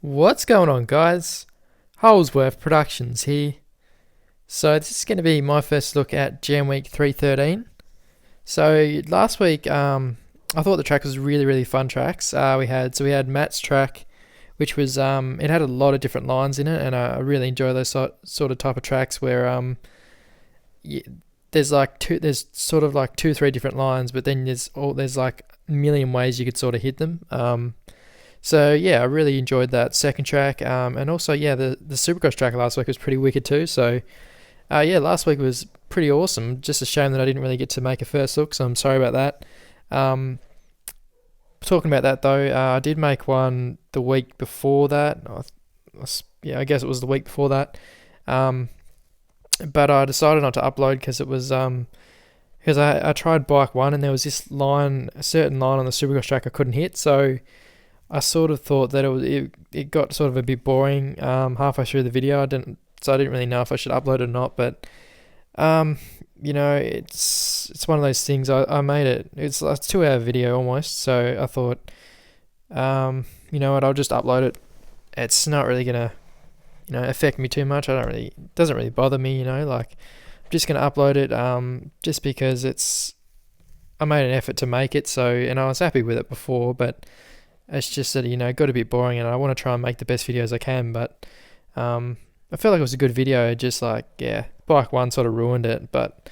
What's going on, guys? Holdsworth Productions here. So this is going to be my first look at Jam Week 313. So last week, I thought the track was really fun tracks. We had Matt's track, which was it had a lot of different lines in it, and I really enjoy those sort of type of tracks where y there's sort of like 2 3 different lines, but then there's like a million ways you could sort of hit them. So yeah, I really enjoyed that second track, and also yeah, the Supercross track last week was pretty wicked too. So yeah, last week was pretty awesome. Just a shame that I didn't really get to make a first look, so I'm sorry about that. Um, Talking about that though, I did make one the week before that. Yeah, I guess it was the week before that. Um, but I decided not to upload because it was because I tried bike one and there was this line, a certain line on the Supercross track I couldn't hit, so I sort of thought that it got sort of a bit boring halfway through the video. I didn't really know if I should upload it or not. But um, it's one of those things. I made it. It's a 2 hour video almost. So I thought, you know what? I'll just upload it. It's not really gonna affect me too much. It doesn't really bother me. Like I'm just gonna upload it. Just because I made an effort to make it. So and I was happy with it before, but it's just that it got a bit boring, and I want to try and make the best videos I can. But I felt like it was a good video. Just like yeah, bike one sort of ruined it. But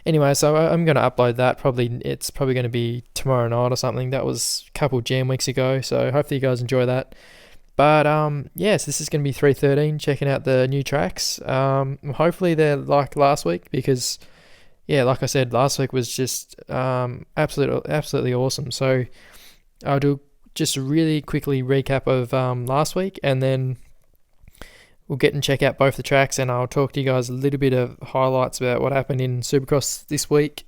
anyway, so I'm going to upload that. It's probably going to be tomorrow night or something. That was a couple jam weeks ago. So hopefully you guys enjoy that. But yes, this is going to be 313. Checking out the new tracks. Hopefully they're like last week because yeah, like I said, last week was just absolutely awesome. So I'll do just a really quickly recap of last week, and then we'll get and check out both the tracks, and I'll talk to you guys a little bit of highlights about what happened in Supercross this week.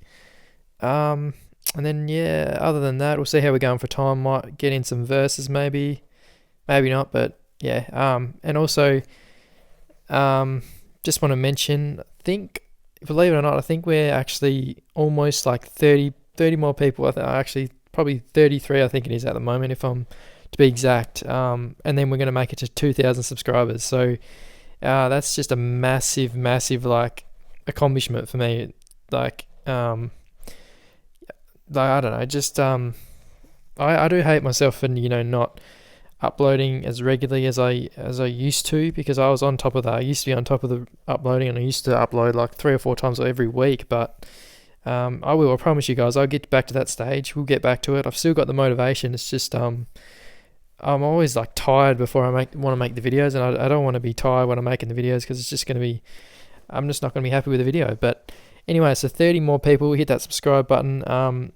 And then yeah, other than that, we'll see how we're going for time. Might get in some verses, maybe not, but yeah. And also, just want to mention, believe it or not, I think we're actually almost like 30 more people. Actually probably 33, I think it is at the moment, if I'm to be exact. And then we're going to make it to 2,000 subscribers. So that's just a massive like accomplishment for me. Like I don't know, just I do hate myself for not uploading as regularly as I used to, because I was on top of that. I used to be on top of the uploading, and I used to upload like 3 or 4 times every week. But I promise you guys, I'll get back to that stage. We'll get back to it. I've still got the motivation. It's just I'm always like tired before I want to make the videos, and I don't want to be tired when I'm making the videos, because it's just going to be, I'm just not going to be happy with the video. But anyway, so 30 more people, hit that subscribe button,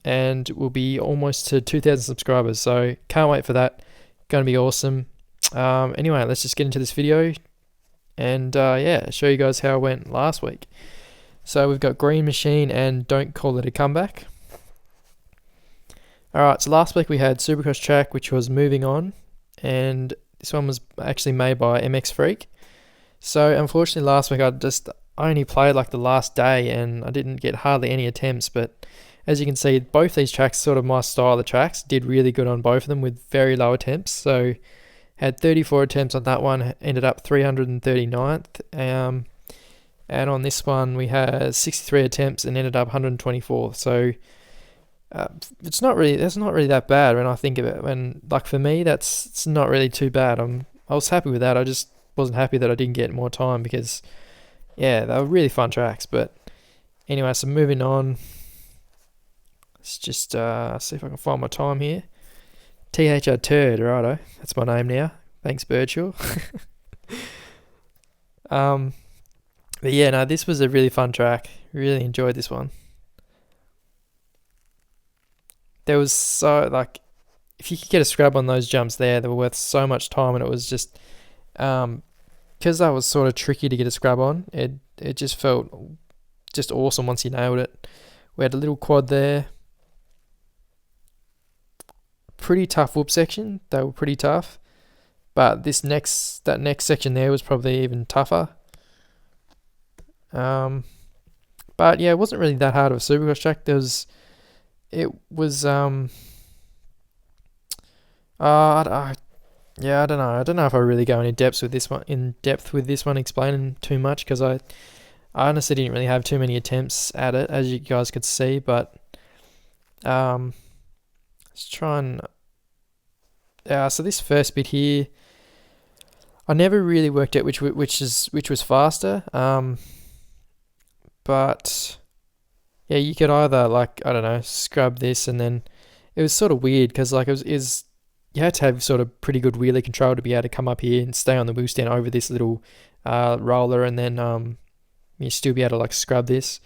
and we'll be almost to 2,000 subscribers. So can't wait for that. Going to be awesome. Anyway, let's just get into this video, and yeah, show you guys how it went last week. So we've got Green Machine and Don't Call It a Comeback. Alright, so last week we had Supercross track, which was Moving On, and this one was actually made by MX Freak. So unfortunately last week I only played like the last day, and I didn't get hardly any attempts. But as you can see, both these tracks, sort of my style of tracks, did really good on both of them with very low attempts. So had 34 attempts on that one, ended up 339th. And on this one we had 63 attempts and ended up 124th. So that's not really that bad when I think of it. When, like, for me, it's not really too bad. I was happy with that. I just wasn't happy that I didn't get more time, because yeah, they were really fun tracks. But anyway, so moving on. Let's just see if I can find my time here. THR Turd, righto. That's my name now. Thanks, Birdshaw. But yeah, no, this was a really fun track. Really enjoyed this one. There was if you could get a scrub on those jumps there, they were worth so much time, and it was just because that was sort of tricky to get a scrub on. It just felt just awesome once you nailed it. We had a little quad there. Pretty tough whoop section. They were pretty tough. But that next section there was probably even tougher. But yeah, it wasn't really that hard of a Supercross track. It was I Yeah, I don't know. I don't know if I really go in depth with this one. In depth with this one, explaining too much because I honestly didn't really have too many attempts at it, as you guys could see. But um, let's try and so this first bit here, I never really worked out which was faster. But yeah, you could either like I don't know scrub this and then it was sort of weird because like it was you had to have sort of pretty good wheelie control to be able to come up here and stay on the wheel stand over this little roller and then you still be able to like scrub this.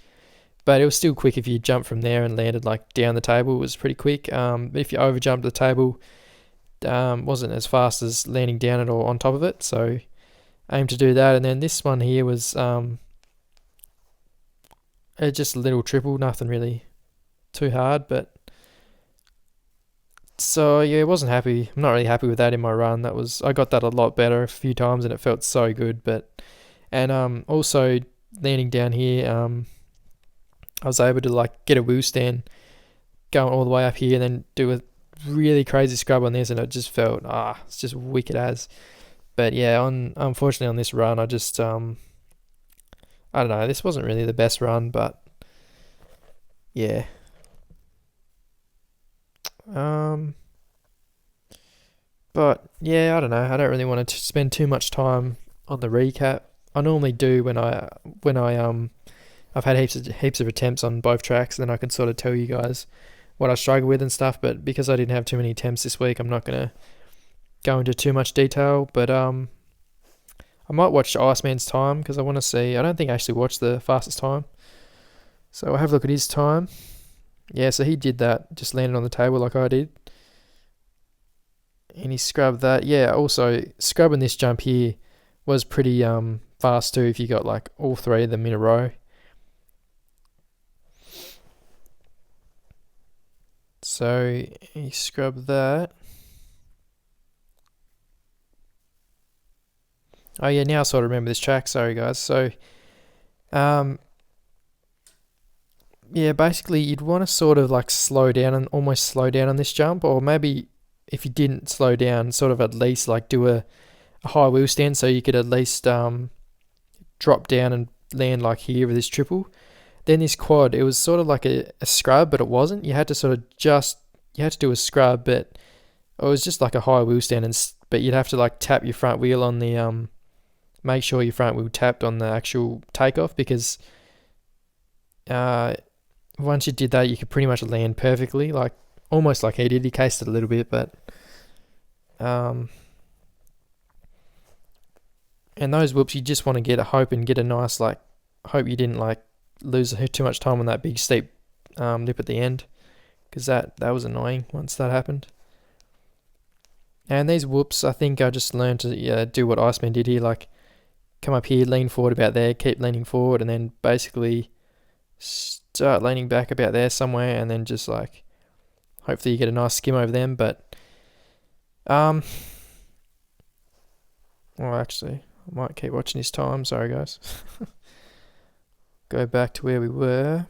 But it was still quick if you jumped from there and landed like down the table. It was pretty quick. But if you over jumped the table, wasn't as fast as landing down it or on top of it. So aim to do that. And then this one here was just a little triple, nothing really too hard. But so yeah, I wasn't happy. I'm not really happy with that in my run. I got that a lot better a few times and it felt so good. But and also landing down here, I was able to like get a wheel stand going all the way up here and then do a really crazy scrub on this and it just felt it's just wicked as. But yeah, unfortunately on this run I just I don't know, this wasn't really the best run, but yeah. But yeah, I don't know. I don't really want to spend too much time on the recap. I normally do when I've had heaps of attempts on both tracks, and then I can sort of tell you guys what I struggle with and stuff. But because I didn't have too many attempts this week, I'm not gonna go into too much detail. But I might watch Iceman's time because I want to see. I don't think I actually watched the fastest time, so I'll have a look at his time. Yeah, so he did that, just landed on the table like I did, and he scrubbed that. Yeah, also scrubbing this jump here was pretty fast too if you got like all three of them in a row. So he scrubbed that. Oh yeah, now I sort of remember this track. Sorry guys. So, um, yeah, basically you'd want to sort of like slow down and almost slow down on this jump, or maybe if you didn't slow down, sort of at least like do a high wheel stand so you could at least drop down and land like here with this triple. Then this quad, it was sort of like a scrub, but it wasn't. You had to do a scrub, but it was just like a high wheel stand, but you'd have to like tap your front wheel on the make sure your front wheel tapped on the actual takeoff because uh, once you did that, you could pretty much land perfectly, like almost like he did. He cased it a little bit, but um, and those whoops, you just want to get a hope and get a nice like hope you didn't like lose too much time on that big steep lip at the end because that was annoying once that happened. And these whoops, I think I just learned to do what Iceman did here, like come up here, lean forward about there, keep leaning forward, and then basically start leaning back about there somewhere, and then just like hopefully you get a nice skim over them. But well, actually, I might keep watching his time. Sorry, guys. Go back to where we were.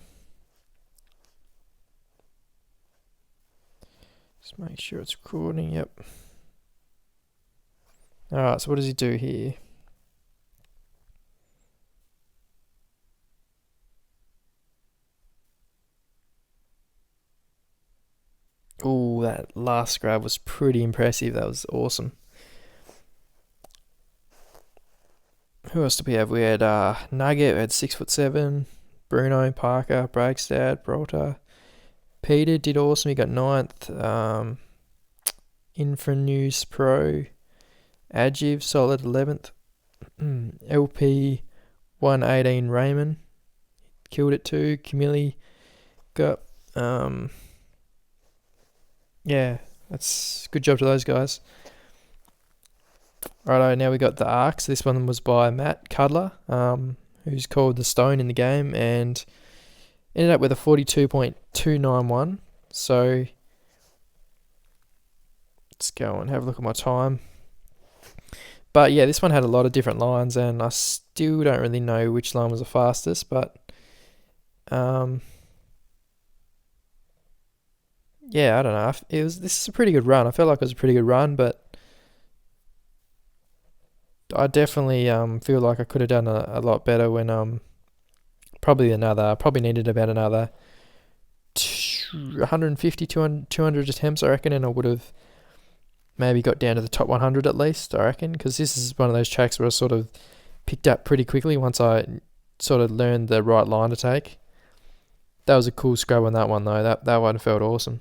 Just make sure it's recording. Yep. Alright, so what does he do here? Oh, that last grab was pretty impressive. That was awesome. Who else did we have? We had Nugget, we had 6'7", Bruno, Parker, Bragstad, Brolta. Peter did awesome, he got 9th. Infranews Pro, Agiv, solid 11th. LP 118 Raymond, killed it too. Camille got, yeah, that's good job to those guys. Righto, now we got the Arcs. This one was by Matt Cudler, who's called the Stone in the game, and ended up with a 42.291. So let's go and have a look at my time. But yeah, this one had a lot of different lines, and I still don't really know which line was the fastest. But yeah, I don't know. This is a pretty good run. I felt like it was a pretty good run, but I definitely feel like I could have done a lot better when probably needed about another 150, 200 attempts, I reckon, and I would have maybe got down to the top 100 at least, I reckon, because this is one of those tracks where I sort of picked up pretty quickly once I sort of learned the right line to take. That was a cool scrub on that one though. That one felt awesome.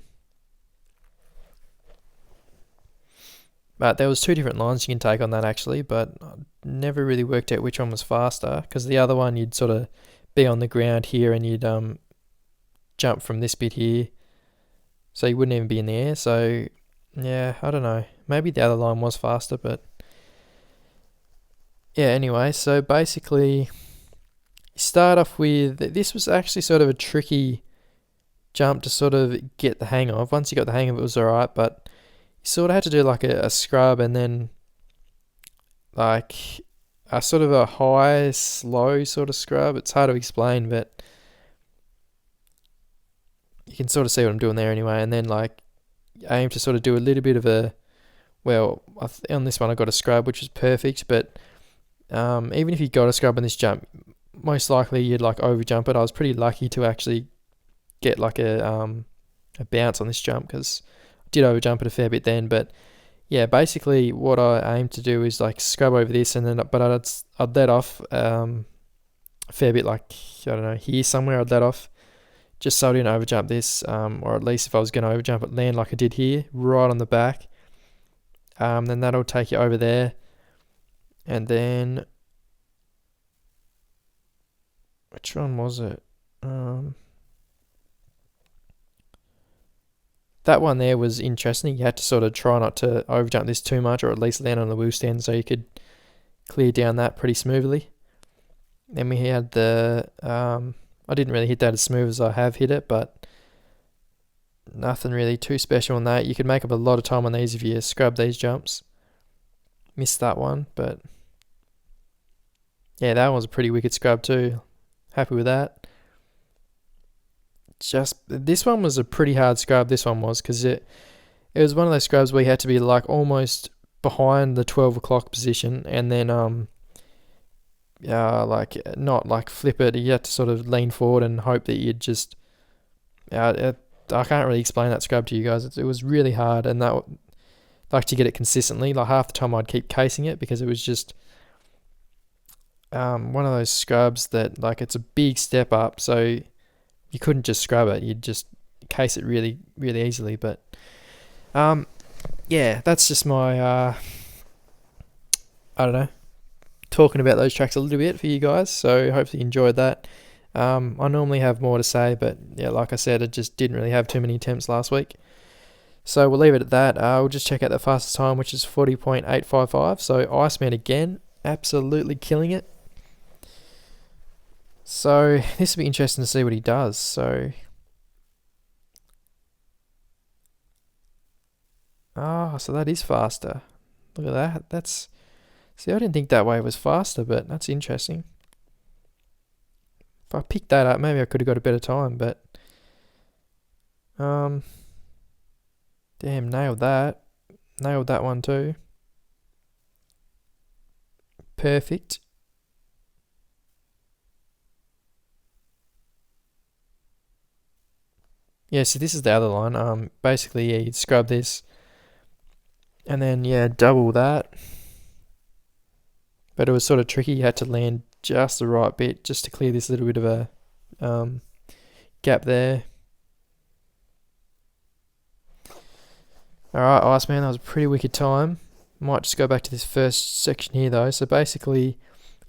But there was two different lines you can take on that actually, but I never really worked out which one was faster, because the other one you'd sort of be on the ground here and you'd jump from this bit here, so you wouldn't even be in the air. So yeah, I don't know. Maybe the other line was faster, but yeah. Anyway, so basically, you start off with this was actually sort of a tricky jump to sort of get the hang of. Once you got the hang of it, it was alright, but you sort of had to do like a scrub and then like a sort of a high, slow sort of scrub. It's hard to explain, but you can sort of see what I'm doing there anyway. And then like aim to sort of do a little bit of a, well, on this one I got a scrub, which was perfect, but even if you got a scrub on this jump, most likely you'd like over jump it. I was pretty lucky to actually get like a bounce on this jump, because I did over jump it a fair bit then. But yeah, basically what I aim to do is like scrub over this, and then but I'd let off a fair bit, like I don't know, here somewhere I'd let off, just so I didn't over jump this, or at least if I was going to over jump it, land like I did here, right on the back. Then that'll take you over there, and then which one was it? That one there was interesting. You had to sort of try not to overjump this too much, or at least land on the wheelstand so you could clear down that pretty smoothly. Then we had the I didn't really hit that as smooth as I have hit it, but nothing really too special on that. You could make up a lot of time on these if you scrub these jumps. Missed that one, but yeah, that one was a pretty wicked scrub too. Happy with that. Just this one was a pretty hard scrub. This one was, because it was one of those scrubs where you had to be like almost behind the 12 o'clock position, and then like not like flip it. You had to sort of lean forward and hope that you'd just I can't really explain that scrub to you guys. It was really hard, and that like to get it consistently. Like half the time I'd keep casing it, because it was just one of those scrubs that like it's a big step up, so you couldn't just scrub it, you'd just case it really, really easily. But yeah, that's just my I don't know, talking about those tracks a little bit for you guys. So hopefully you enjoyed that. I normally have more to say, but yeah, like I said, I just didn't really have too many attempts last week. So we'll leave it at that. We'll just check out the fastest time, which is 40.855. So Iceman again, absolutely killing it. So this will be interesting to see what he does. So so that is faster. Look at that. See, I didn't think that way was faster, but that's interesting. If I picked that up, maybe I could have got a better time, but damn, nailed that. Nailed that one too. Perfect. Yeah, so this is the other line. Basically, yeah, you'd scrub this, and then yeah, double that. But it was sort of tricky. You had to land just the right bit just to clear this little bit of a gap there. Alright, Iceman, that was a pretty wicked time. Might just go back to this first section here though. So basically,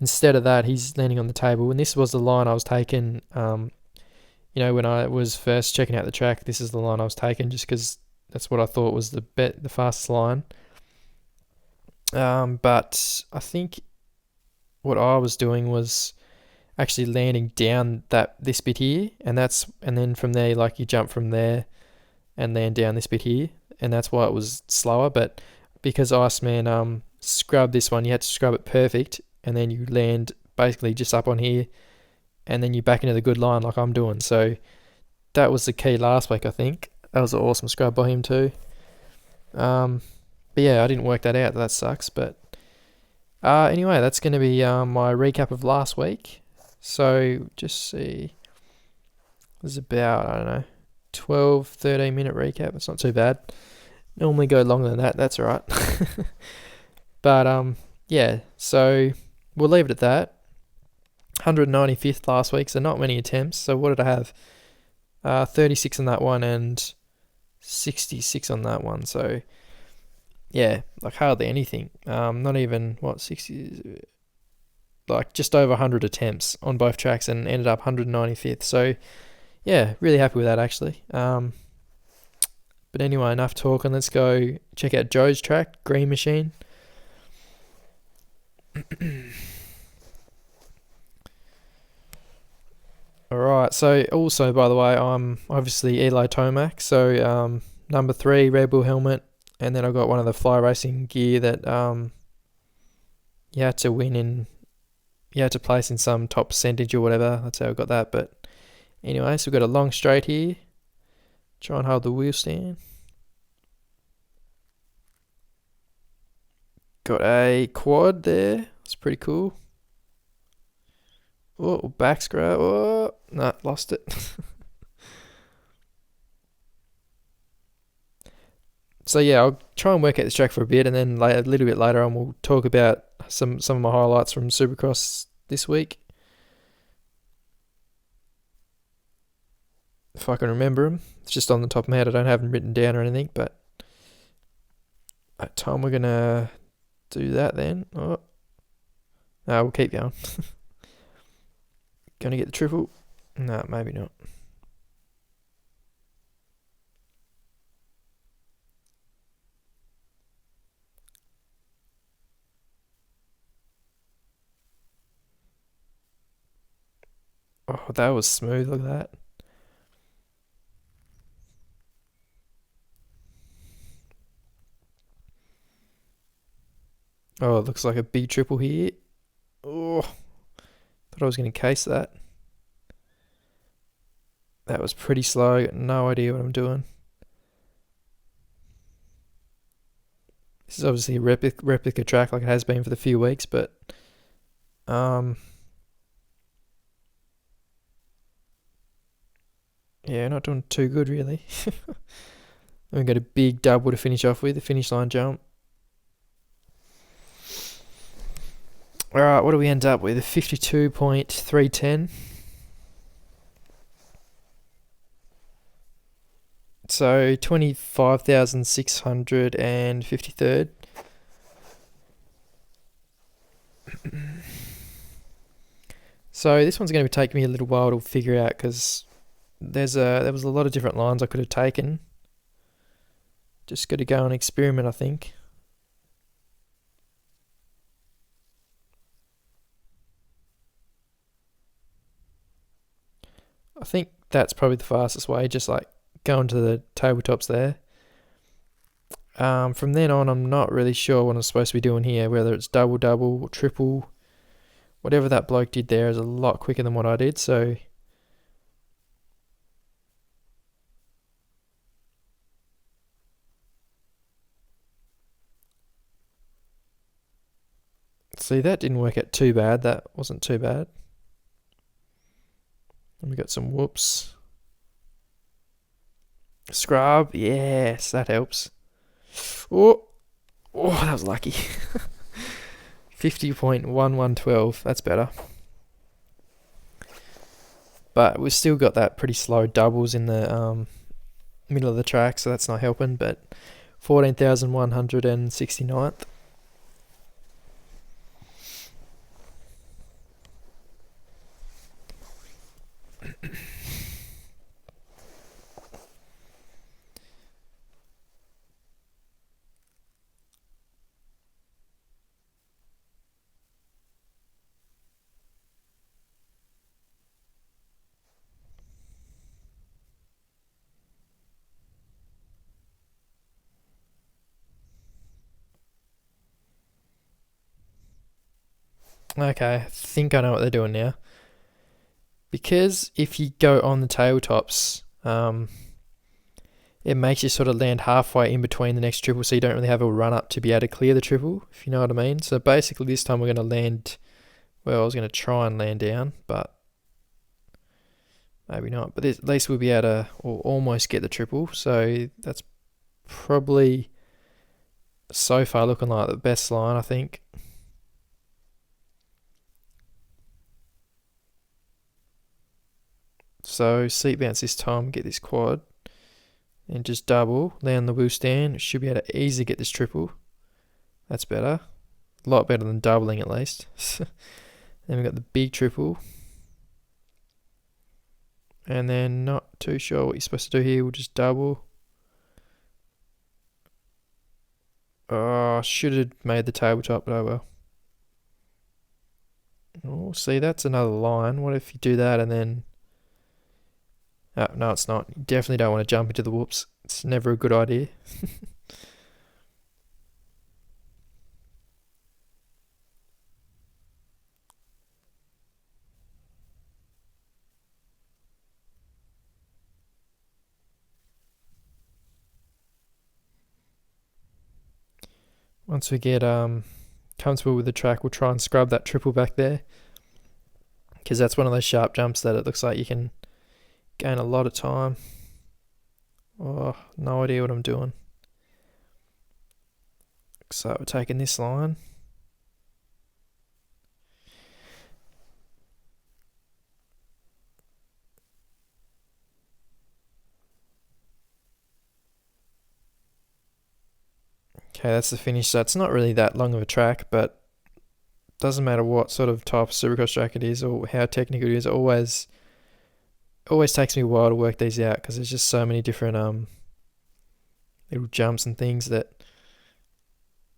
instead of that, he's landing on the table, and this was the line I was taking. When I was first checking out the track, this is the line I was taking, just because that's what I thought was the fastest line. But I think what I was doing was actually landing down this bit here, and then from there, like you jump from there and land down this bit here, and that's why it was slower. But because Iceman scrubbed this one, you had to scrub it perfect, and then you land basically just up on here, and then you back into the good line like I'm doing. So that was the key last week, I think. That was an awesome scrub by him too. But yeah, I didn't work that out. That sucks. But Anyway, that's going to be my recap of last week. So just see, it was about, I don't know, 12, 13 minute recap. It's not too bad. Normally go longer than that. That's all right. But yeah. So we'll leave it at that. 195th last week, so not many attempts. So what did I have? 36 on that one and 66 on that one. So yeah, like hardly anything. Not even 60, like just over 100 attempts on both tracks, and ended up 195th. So yeah, really happy with that actually. But anyway, enough talking. Let's go check out Joe's track, Green Machine. Alright, so also, by the way, I'm obviously Eli Tomac, so number 3, Red Bull helmet, and then I've got one of the fly racing gear that you had to win in, you had to place in some top percentage or whatever, that's how I got that. But anyway, so we've got a long straight here, try and hold the wheel stand. Got a quad there, it's pretty cool. Oh, back scrap. Oh, no, lost it. So yeah, I'll try and work out this track for a bit, and then a little bit later on we'll talk about some of my highlights from Supercross this week, if I can remember them. It's just on the top of my head. I don't have them written down or anything, but at time we're gonna do that then. Oh, no, we'll keep going. Gonna get the triple? No, maybe not. Oh, that was smooth. Look at that. Oh, it looks like a B triple here. Oh, thought I was going to case that. That was pretty slow. Got no idea what I'm doing. This is obviously a replica track like it has been for the few weeks, but yeah, not doing too good really. We got a big double to finish off with, the finish line jump. Alright, what do we end up with? A 52.310. So 25,653rd. So this one's going to take me a little while to figure out, because there was a lot of different lines I could have taken. Just got to go and experiment, I think. I think that's probably the fastest way, just like going to the tabletops there. From then on, I'm not really sure what I'm supposed to be doing here, whether it's double or triple. Whatever that bloke did there is a lot quicker than what I did, so see, that didn't work out too bad. That wasn't too bad. And we got some whoops. Scrub, yes, that helps. Oh, that was lucky. 50.1112, that's better. But we've still got that pretty slow doubles in the middle of the track, so that's not helping. But 14,169th. Okay, I think I know what they're doing now. Because if you go on the tabletops, it makes you sort of land halfway in between the next triple, so you don't really have a run up to be able to clear the triple, if you know what I mean. So basically this time we're going to land, well, I was going to try and land down, but maybe not. But at least we'll be able to, or almost get the triple. So that's probably so far looking like the best line, I think. So seat bounce this time, get this quad, and just double, land the wheelstand. Should be able to easily get this triple. That's better. A lot better than doubling at least. Then we've got the big triple. And then not too sure what you're supposed to do here. We'll just double. Oh, should have made the tabletop, but oh well. Oh, see, that's another line. What if you do that and then... Oh, no, it's not. You definitely don't want to jump into the whoops. It's never a good idea. Once we get comfortable with the track, we'll try and scrub that triple back there, because that's one of those sharp jumps that it looks like you can gain a lot of time. Oh, no idea what I'm doing. So we're taking this line. Okay, that's the finish. So it's not really that long of a track, but doesn't matter what sort of type of supercross track it is or how technical it is. It always takes me a while to work these out, because there's just so many different little jumps and things that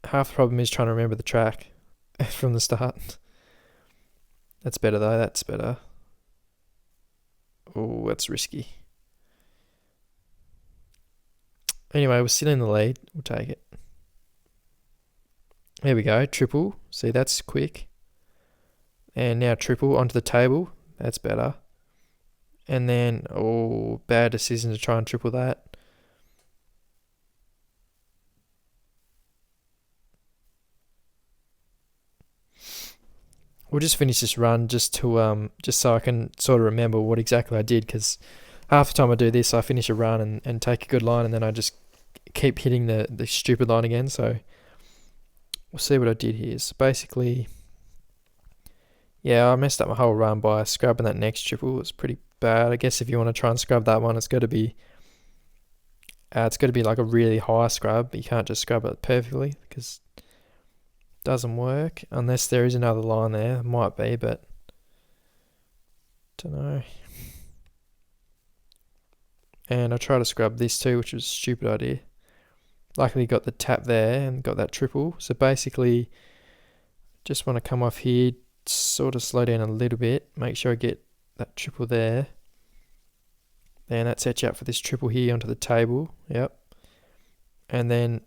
half the problem is trying to remember the track from the start. That's better though. That's better. Oh, that's risky. Anyway, we're still in the lead. We'll take it. There we go, triple. See, that's quick. And now triple onto the table. That's better. And then, oh, bad decision to try and triple that. We'll just finish this run just to just so I can sort of remember what exactly I did, because half the time I do this, I finish a run and take a good line, and then I just keep hitting the stupid line again. So we'll see what I did here. So basically, yeah, I messed up my whole run by scrubbing that next triple. It's pretty bad. I guess if you want to try and scrub that one, it's got to be like a really high scrub. You can't just scrub it perfectly, because it doesn't work unless there is another line there. It might be, but don't know. And I tried to scrub this too, which was a stupid idea. Luckily got the tap there and got that triple. So basically, just want to come off here, sort of slow down a little bit, make sure I get that triple there. Then that sets you up for this triple here onto the table. Yep. And then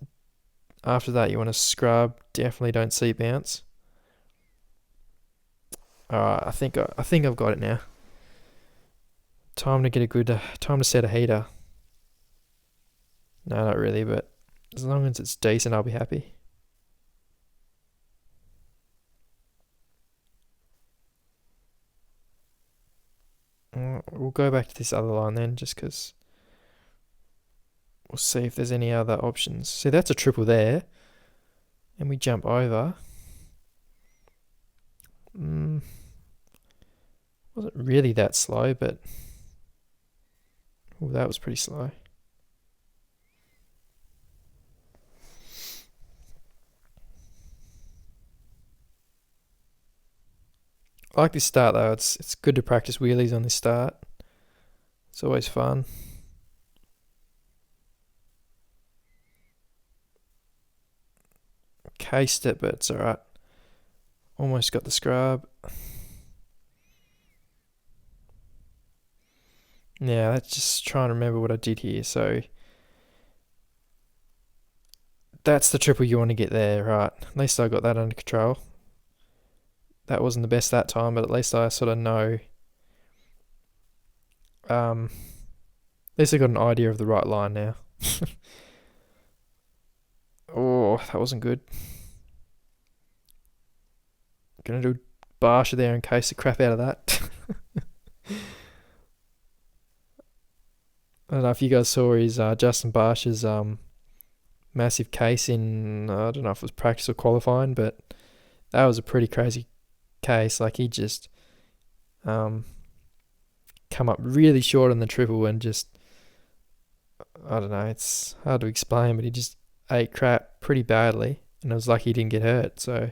after that, you want to scrub. Definitely don't seat bounce. Alright, I think I've got it now. Time to get a good time to set a heater. No, not really, but as long as it's decent, I'll be happy. We'll go back to this other line then, just because we'll see if there's any other options. See, that's a triple there, and we jump over. Wasn't really that slow, but that was pretty slow. I like this start though. It's good to practice wheelies on this start. It's always fun. Cased it, but it's alright. Almost got the scrub. Yeah, let's just try and remember what I did here. So that's the triple you want to get there, right? At least I got that under control. That wasn't the best that time, but at least I sort of know. At least I got an idea of the right line now. Oh, that wasn't good. Gonna do Barsha there in case the crap out of that. I don't know if you guys saw his Justin Barsha's massive case in I don't know if it was practice or qualifying, but that was a pretty crazy case. Like he just come up really short on the triple and just I don't know. It's hard to explain, but he just ate crap pretty badly, and it was lucky he didn't get hurt. So.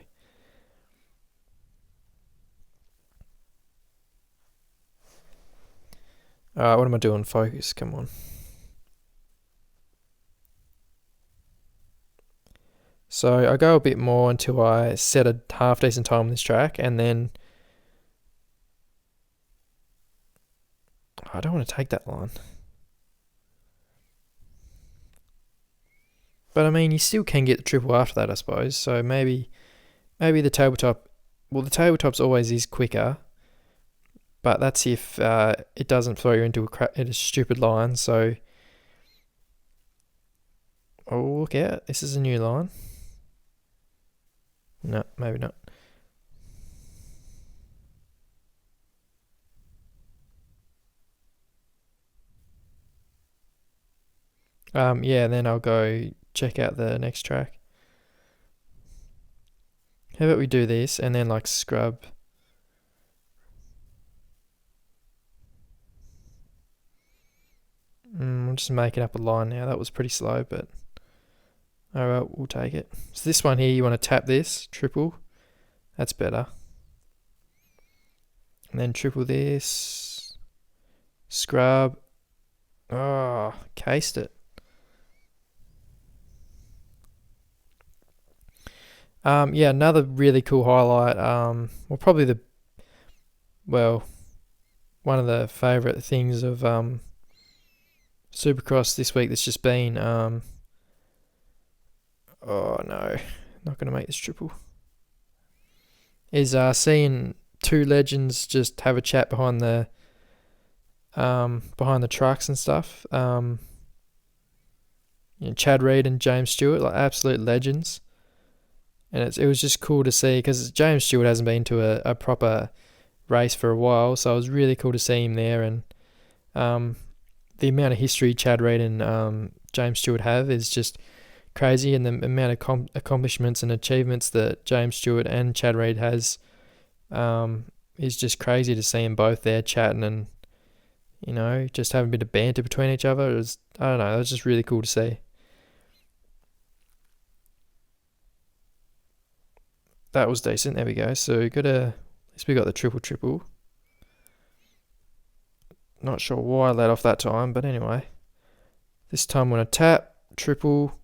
Alright, what am I doing? Focus, come on. So I go a bit more until I set a half decent time on this track, and then I don't want to take that line. But I mean, you still can get the triple after that, I suppose. So maybe the tabletop. Well, the tabletop's always is quicker, but that's if it doesn't throw you into a stupid line. So, oh look out! This is a new line. No, maybe not. Yeah, then I'll go check out the next track. How about we do this and then like scrub? I'm just making up a line now. That was pretty slow, but alright, we'll take it. So this one here, you want to tap this, triple. That's better. And then triple this. Scrub. Oh, cased it. Yeah, another really cool highlight. One of the favourite things of Supercross this week that's just been oh no, not gonna make this triple. Is seeing two legends just have a chat behind the trucks and stuff. Chad Reed and James Stewart, like absolute legends. And it was just cool to see because James Stewart hasn't been to a proper race for a while, so it was really cool to see him there. And the amount of history Chad Reed and James Stewart have is just crazy, and the amount of accomplishments and achievements that James Stewart and Chad Reed has is just crazy to see them both there chatting and just having a bit of banter between each other. It was just really cool to see. That was decent. There we go. So at least we got the triple. Not sure why I let off that time, but anyway. This time I'm going to tap, triple,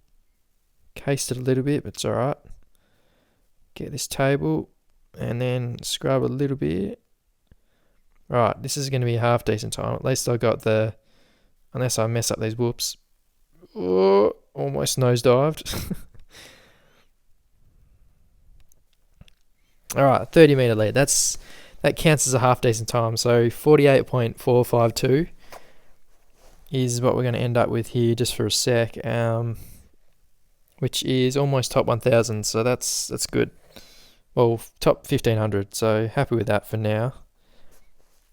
cased it a little bit, but it's alright. Get this table, and then scrub a little bit. Right, this is going to be a half decent time. At least I got unless I mess up these whoops. Oh, almost nosedived. Alright, 30 metre lead. That counts as a half decent time. So 48.452 is what we're going to end up with here just for a sec. Which is almost top 1,000. So that's good. Well, top 1,500. So happy with that for now.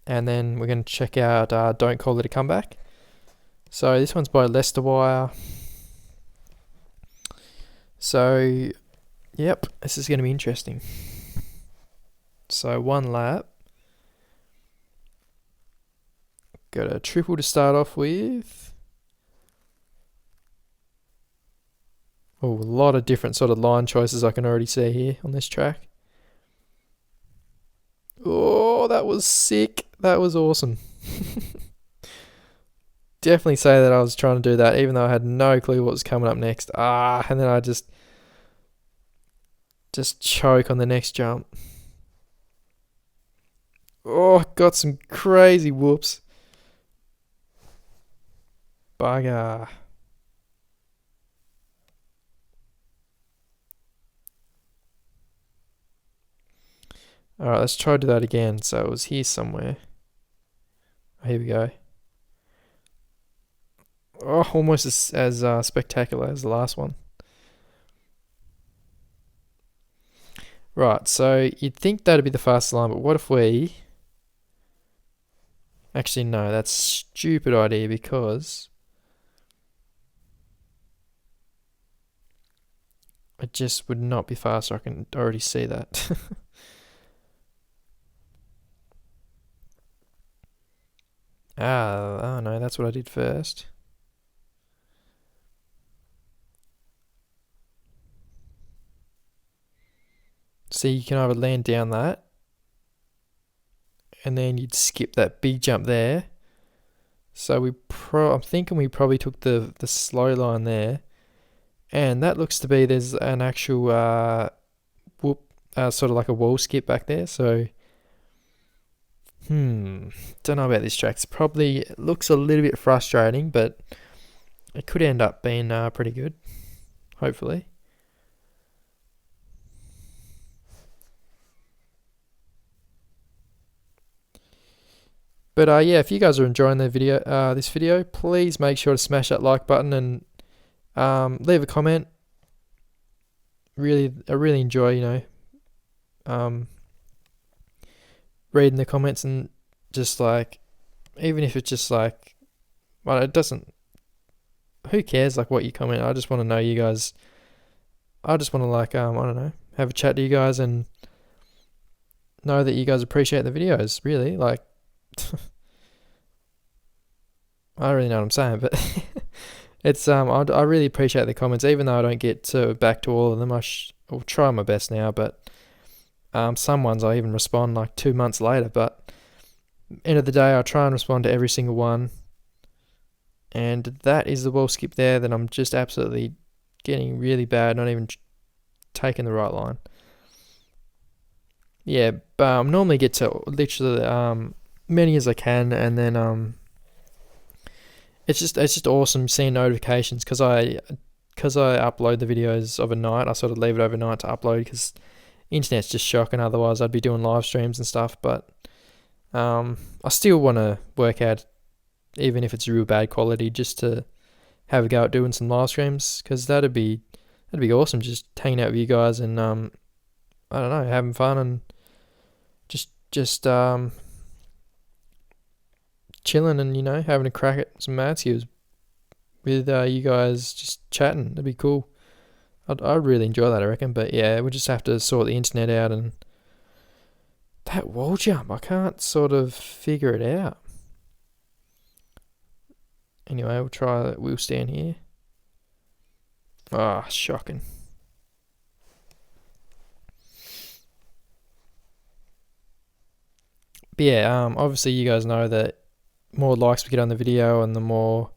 And then we're going to check out Don't Call It a Comeback. So this one's by Leicester Wire. So, yep, this is going to be interesting. So 1 lap. Got a triple to start off with. Oh, a lot of different sort of line choices I can already see here on this track. Oh, that was sick. That was awesome. Definitely say that I was trying to do that, even though I had no clue what was coming up next. And then I just choke on the next jump. Oh, got some crazy whoops. Bugger. Alright, let's try to do that again. So it was here somewhere. Here we go. almost as spectacular as the last one. Right, so you'd think that'd be the fastest line, but what if we... Actually, no, that's a stupid idea because it just would not be faster. I can already see that. Oh no, that's what I did first. See, you can either land down that, and then you'd skip that big jump there. So I'm thinking we probably took the slow line there, and that looks to be there's an actual sort of like a wall skip back there. So don't know about this track. It's probably looks a little bit frustrating, but it could end up being pretty good, hopefully. But yeah, if you guys are enjoying this video, please make sure to smash that like button and leave a comment. I really enjoy, reading the comments and just like, even if it's just like, well, it doesn't. Who cares like what you comment? I just want to know you guys. I just want to like I don't know, have a chat to you guys and know that you guys appreciate the videos. Really, like. I don't really know what I'm saying, but it's I really appreciate the comments, even though I don't get back to all of them. I'll try my best now, but some ones I even respond like 2 months later. But end of the day, I try and respond to every single one, and that is the wall skip there that I'm just absolutely getting really bad, not even taking the right line. Yeah, but normally get to literally many as I can, and then it's just awesome seeing notifications because I upload the videos overnight. I sort of leave it overnight to upload because internet's just shocking. Otherwise, I'd be doing live streams and stuff. But I still want to work out, even if it's real bad quality, just to have a go at doing some live streams because that'd be awesome. Just hanging out with you guys and I don't know, having fun and just chilling and having a crack at some mad skills with you guys, just chatting. That'd be cool. I'd really enjoy that, I reckon. But yeah, we'll just have to sort the internet out. And that wall jump, I can't sort of figure it out. Anyway, we'll try that Wheelstand here. Ah, shocking. But yeah, obviously you guys know that more likes we get on the video and the more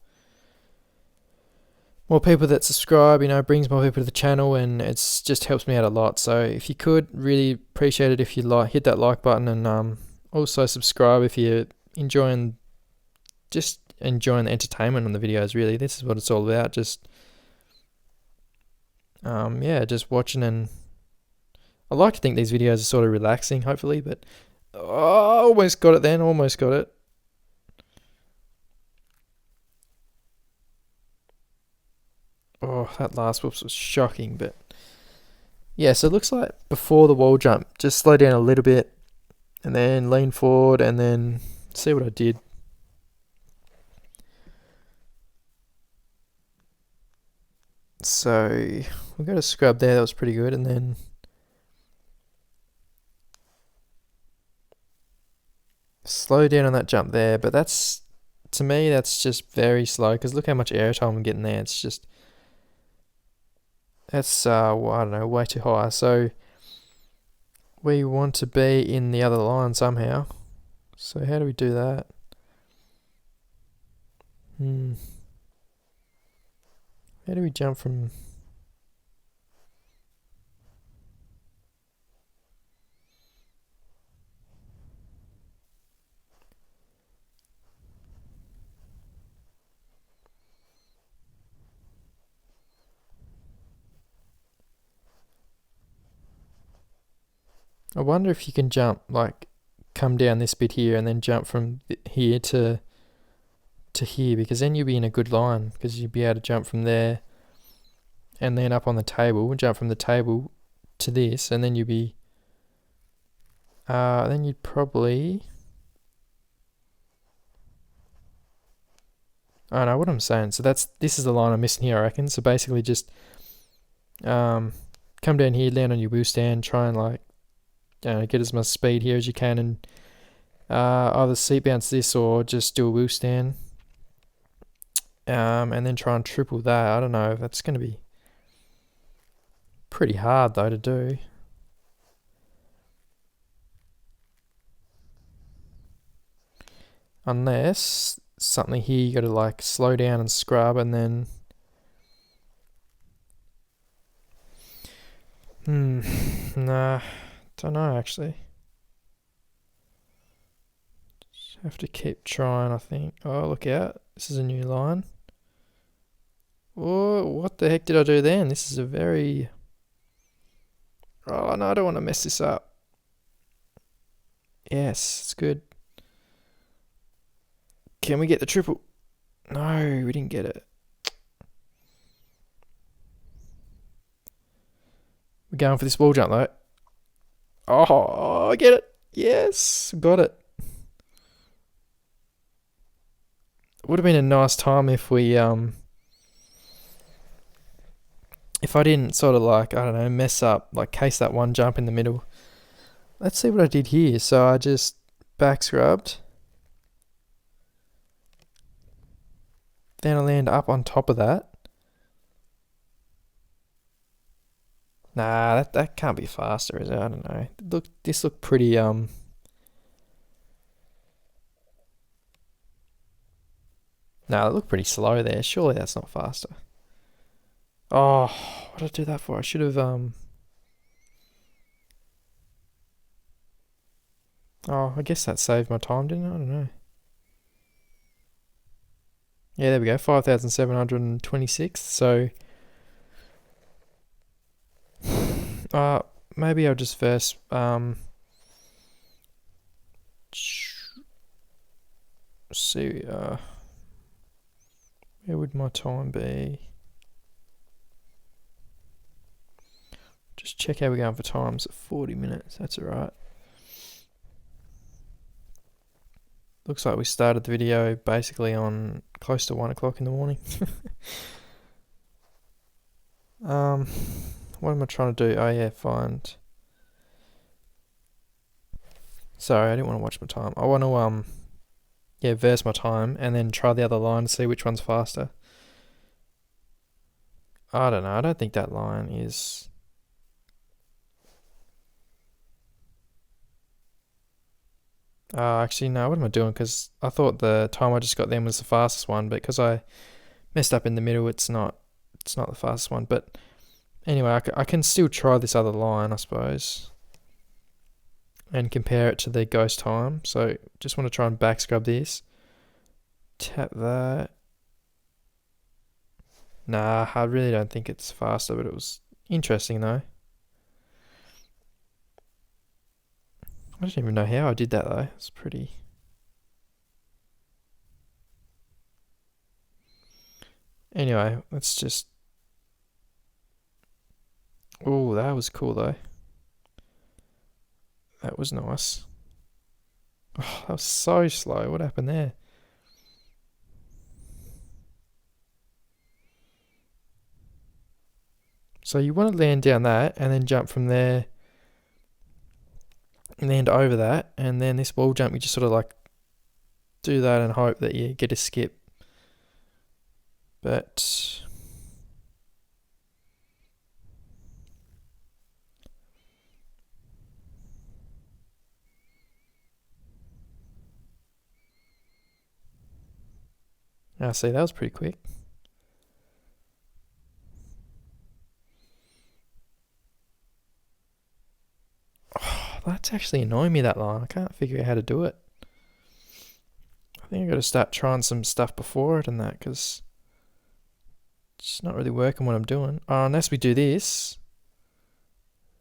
people that subscribe, brings more people to the channel, and it's just helps me out a lot. So if you could, really appreciate it if you hit that like button, and also subscribe if you're enjoying the entertainment on the videos. Really, this is what it's all about. Just just watching, and I like to think these videos are sort of relaxing, hopefully. But almost got it then, almost got it. Oh, that last whoops was shocking, but yeah, so it looks like before the wall jump, just slow down a little bit and then lean forward and then see what I did. So we got a scrub there, that was pretty good, and then slow down on that jump there, but to me that's just very slow because look how much airtime I'm getting there. It's just that's I don't know, way too high. So we want to be in the other line somehow. So how do we do that? How do we jump from... I wonder if you can jump, like, come down this bit here and then jump from here to to here, because then you'll be in a good line, because you'll be able to jump from there and then up on the table, jump from the table to this, and then you'll be then you'd probably, I don't know what I'm saying. So this is the line I'm missing here, I reckon. So basically just come down here, land on your wheelstand, try and like get as much speed here as you can, and either seat bounce this or just do a wheelstand, and then try and triple that. I don't know, that's going to be pretty hard though to do. Unless something here you got to like slow down and scrub, and then nah, don't know actually. Just have to keep trying, I think. Oh, look out, this is a new line. Oh, what the heck did I do then? This is a very, oh no, I don't want to mess this up. Yes, it's good. Can we get the triple? No, we didn't get it. We're going for this wall jump though. Oh, I get it. Yes, got it. It would have been a nice time if we if I didn't sort of like, I don't know, mess up, like case that one jump in the middle. Let's see what I did here. So I just back scrubbed. Then I land up on top of that. Nah, that can't be faster, is it? I don't know. This looked pretty No, it looked pretty slow there. Surely that's not faster. Oh, what did I do that for? I should have oh, I guess that saved my time, didn't it? I don't know. Yeah, there we go, 5,726. So maybe I'll just first see where would my time be? Just check how we're going for times at 40 minutes. That's alright. Looks like we started the video basically on close to 1 o'clock in the morning. What am I trying to do? Oh yeah, find. Sorry, I didn't want to watch my time. I want to verse my time and then try the other line to see which one's faster. I don't know. I don't think that line is. Actually, no, what am I doing? Because I thought the time I just got then was the fastest one, but because I messed up in the middle, it's not the fastest one. But anyway, I can still try this other line, I suppose, and compare it to the ghost time. So just want to try and back scrub this. Tap that. Nah, I really don't think it's faster, but it was interesting though. I don't even know how I did that though. It's pretty. Anyway, let's just. Oh, that was cool though. That was nice. Oh, that was so slow. What happened there? So you want to land down that and then jump from there, land over that, and then this wall jump, you just sort of like do that and hope that you get a skip. But see, that was pretty quick. Oh, that's actually annoying me, that line. I can't figure out how to do it. I think I got to start trying some stuff before it and that, because it's not really working what I'm doing. Unless we do this.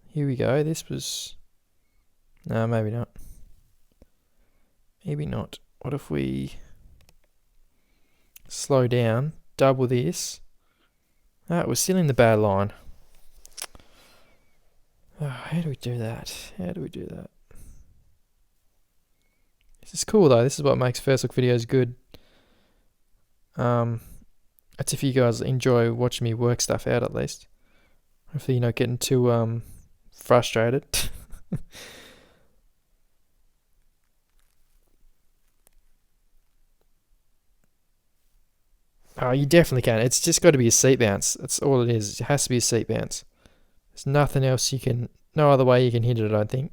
Here we go. This was. No, maybe not. Maybe not. What if we. slow down, double this. We're still in the bad line. How do we do that? This is cool though. This is what makes first look videos good. That's if you guys enjoy watching me work stuff out at least. Hopefully you're not getting too frustrated. Oh, you definitely can. It's just got to be a seat bounce. That's all it is. It has to be a seat bounce. There's nothing else no other way you can hit it, I don't think.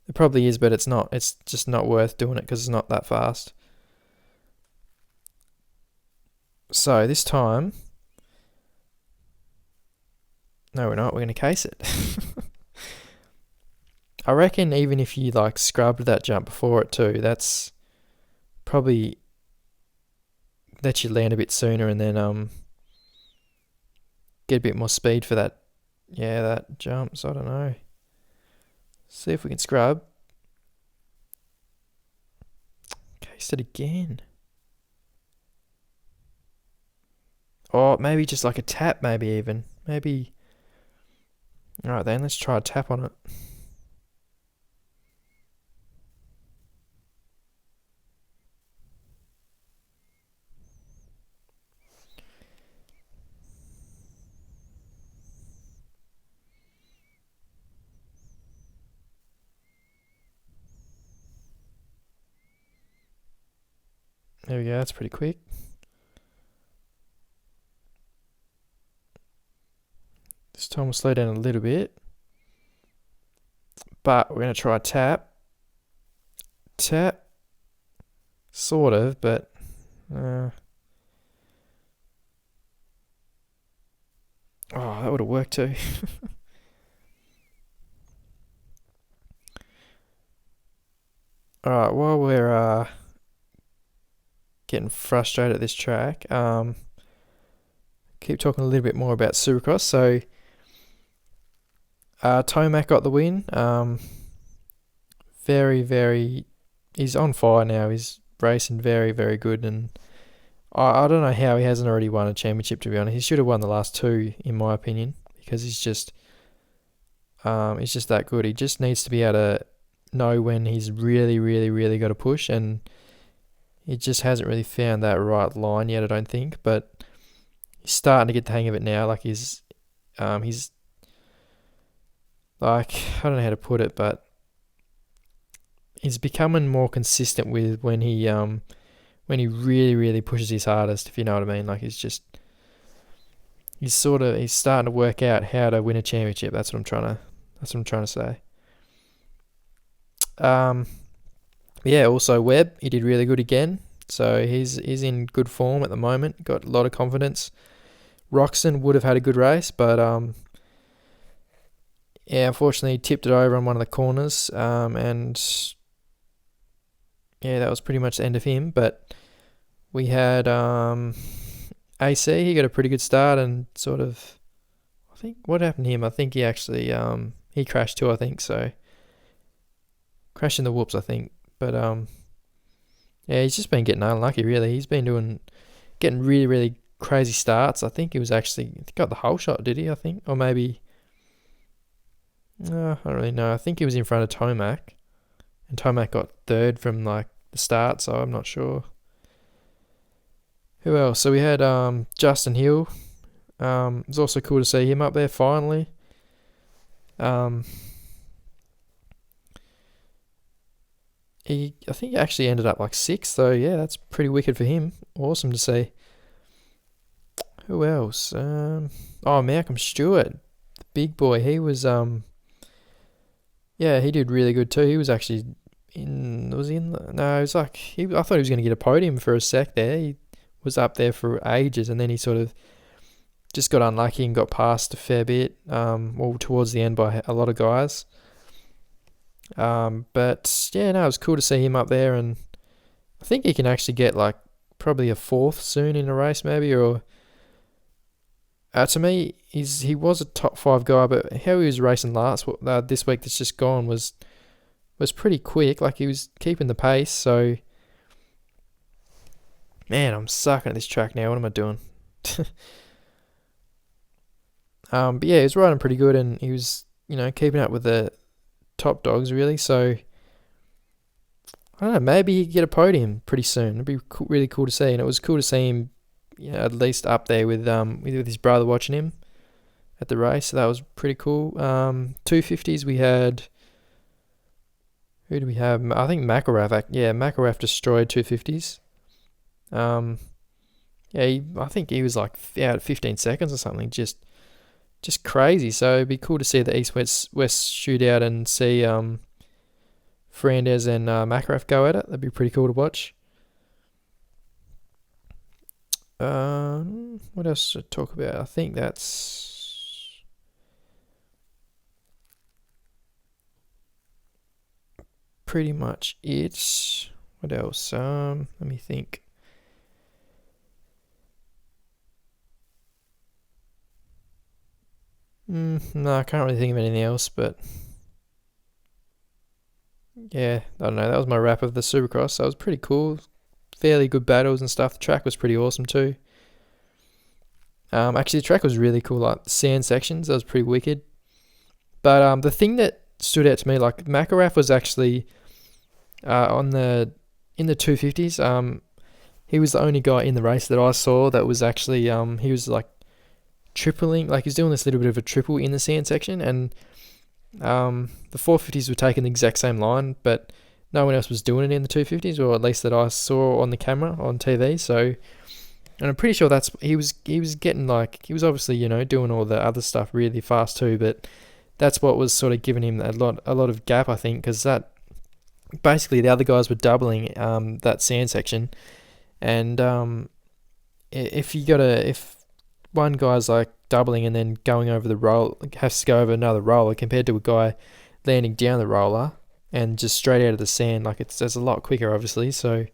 It probably is, but it's not. It's just not worth doing it because it's not that fast. So this time, no, we're not. We're going to case it. I reckon even if you like scrubbed that jump before it too, that's probably let you land a bit sooner and then get a bit more speed for that. Yeah, that jump. So I don't know. See if we can scrub. Case it again. Or maybe just like a tap, maybe even. Maybe. Alright then, let's try a tap on it. There we go, that's pretty quick. This time we'll slow down a little bit. But we're going to try a tap. Tap. Sort of, but... oh, that would have worked too. Alright, while we're getting frustrated at this track, keep talking a little bit more about Supercross. So, Tomac got the win. He's on fire now. He's racing very, very good, and I don't know how he hasn't already won a championship, to be honest. He should have won the last two, in my opinion, because he's just that good. He just needs to be able to know when he's really, really, really got to push, and he just hasn't really found that right line yet, I don't think, but he's starting to get the hang of it now. Like he's like, I don't know how to put it, but he's becoming more consistent with when he really, really pushes his hardest, if you know what I mean. Like he's starting to work out how to win a championship. That's what I'm trying to say. Yeah, also Webb, he did really good again. So he's in good form at the moment. Got a lot of confidence. Roxon would have had a good race, but yeah, unfortunately tipped it over on one of the corners, and yeah, that was pretty much the end of him. But we had AC, he got a pretty good start, and sort of, I think, what happened to him? I think he actually he crashed too, I think, so crashed in the whoops, I think. But yeah, he's just been getting unlucky, really. He's been getting really, really crazy starts. I think he was actually got the whole shot, did he? I think, or maybe. I don't really know. I think he was in front of Tomac, and Tomac got third from like the start, so I'm not sure. Who else? So we had Justin Hill. It was also cool to see him up there finally. I think he actually ended up like sixth, so yeah, that's pretty wicked for him. Awesome to see. Who else? Malcolm Stewart, the big boy. He was yeah, he did really good too. He was actually I thought he was going to get a podium for a sec there. He was up there for ages, and then he sort of just got unlucky and got past a fair bit, towards the end by a lot of guys. But yeah, no, it was cool to see him up there, and I think he can actually get like probably a fourth soon in a race, maybe, or to me, he was a top 5 guy, but how he was racing this week that's just gone was pretty quick. Like he was keeping the pace, so Man, I'm sucking at this track now. What am I doing? But yeah, he was riding pretty good, and he was, keeping up with the top dogs really. So I don't know, maybe he could get a podium pretty soon. It'd be really cool to see, and it was cool to see him, at least up there with his brother watching him at the race. So that was pretty cool. 250s we had. Who do we have? I think McElrath. Yeah, McElrath destroyed 250s. Yeah, I think he was like out at 15 seconds or something. Just crazy. So it'd be cool to see the East-West shootout and see Fernandez and McElrath go at it. That'd be pretty cool to watch. What else to talk about? I think that's pretty much it. What else? Let me think. No, I can't really think of anything else, but yeah, I don't know. That was my wrap of the Supercross. That was pretty cool. Fairly good battles and stuff. The track was pretty awesome too. Actually, the track was really cool. Like the sand sections, that was pretty wicked. But the thing that stood out to me, like McElrath was actually in the 250s. He was the only guy in the race that I saw that was actually he was like tripling, like he was doing this little bit of a triple in the sand section, and the 450s were taking the exact same line, but no one else was doing it in the 250s, or at least that I saw on the camera on TV. So, and I'm pretty sure that's he was getting, like, he was obviously doing all the other stuff really fast too, but that's what was sort of giving him a lot of gap, I think, because that basically the other guys were doubling that sand section, and if one guy's like doubling and then going over the roll, has to go over another roller compared to a guy landing down the roller and just straight out of the sand, like it's a lot quicker, obviously. So,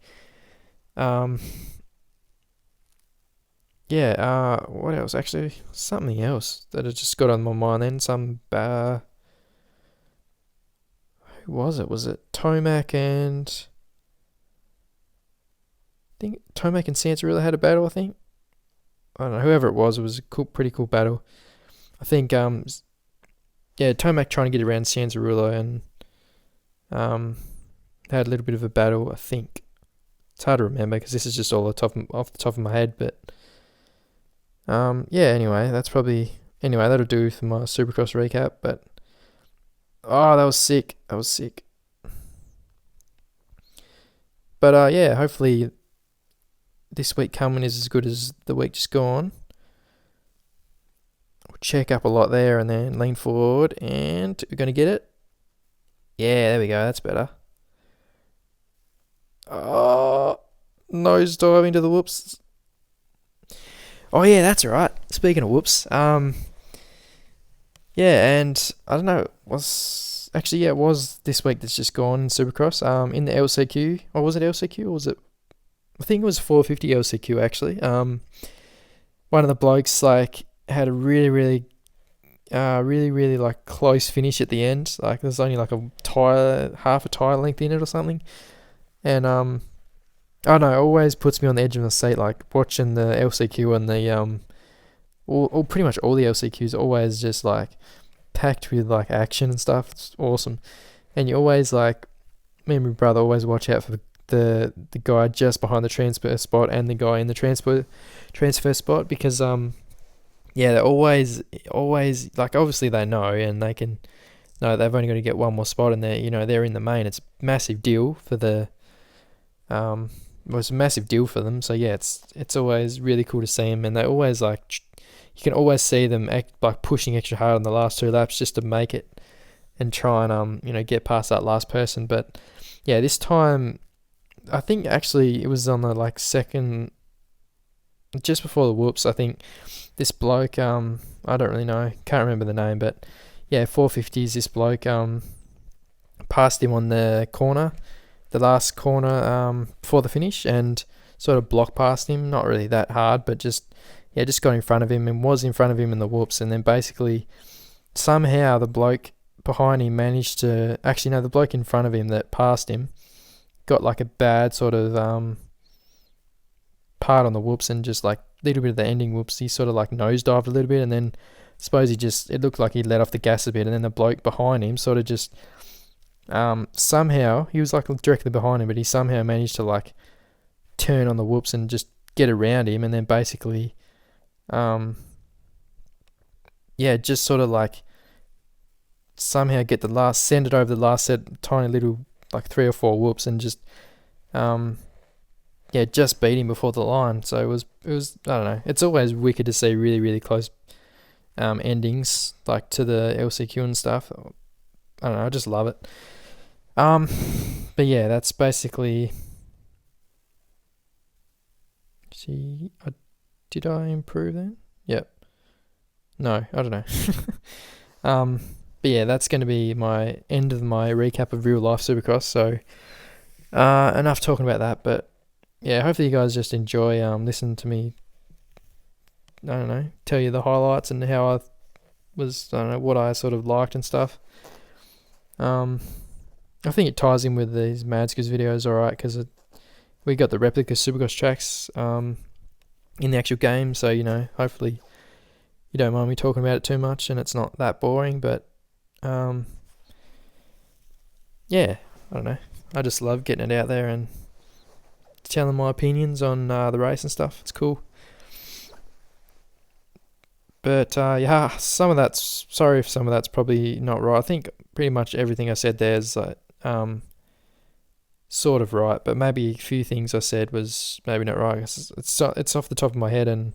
yeah. What else? Actually, something else that had just got on my mind. Then who was it? Was it Tomac and I think Tomac and Santarilla had a battle, I think. I don't know, whoever it was a pretty cool battle. I think, yeah, Tomac trying to get around Santarilla and had a little bit of a battle, I think. It's hard to remember because this is just all off the top of my head, but yeah, anyway, that'll do for my Supercross recap, but that was sick. But yeah, hopefully this week coming is as good as the week just gone. We'll check up a lot there and then lean forward, and we're going to get it. Yeah, there we go. That's better. Oh, nose dive into the whoops. Oh yeah, that's alright. Speaking of whoops, yeah, and I don't know, it was this week that's just gone in Supercross. In the LCQ, or was it LCQ, or was it? I think it was 450 LCQ actually. One of the blokes like had a really like close finish at the end. Like there's only like half a tire length in it or something. And I don't know, it always puts me on the edge of the seat, like watching the LCQ and the all pretty much all the LCQs are always just like packed with like action and stuff. It's awesome. And you always, like, me and my brother always watch out for the guy just behind the transfer spot and the guy in the transfer spot, because yeah, they're always like, obviously they know, and they can know they've only got to get one more spot, and they're in the main. It's a massive deal for the it's a massive deal for them. So yeah, it's always really cool to see them, and they always like, you can always see them like pushing extra hard on the last two laps just to make it and try and get past that last person. But yeah, this time I think actually it was on the like second, just before the whoops. I think this bloke, I don't really know, can't remember the name, but yeah, 450s, this bloke passed him on the last corner before the finish, and sort of blocked past him, not really that hard, but just got in front of him, and was in front of him in the whoops. And then basically somehow the bloke behind him managed to, actually no, the bloke in front of him that passed him got like a bad sort of part on the whoops and just like a little bit of the ending whoops, he sort of like nosedived a little bit, and then I suppose it looked like he let off the gas a bit, and then the bloke behind him sort of just somehow, he was like directly behind him, but he somehow managed to like turn on the whoops and just get around him, and then basically just sort of like somehow send it over the last set, tiny little like 3 or 4 whoops, and just just beat him before the line. So it was I don't know. It's always wicked to see really, really close endings like to the LCQ and stuff. I don't know. I just love it. But yeah, that's basically. See, did I improve then? Yep. No, I don't know. But yeah, that's going to be my end of my recap of real life Supercross. So, enough talking about that. But yeah, hopefully you guys just enjoy listening to me. I don't know, tell you the highlights and how I don't know, what I sort of liked and stuff. I think it ties in with these Madskers videos, alright, because we got the replica Supercross tracks in the actual game, so you know, hopefully you don't mind me talking about it too much and it's not that boring. But yeah, I don't know, I just love getting it out there and telling my opinions on the race and stuff. It's cool. But yeah, sorry if some of that's probably not right. I think pretty much everything I said there is like sort of right, but maybe a few things I said was maybe not right. It's off the top of my head, and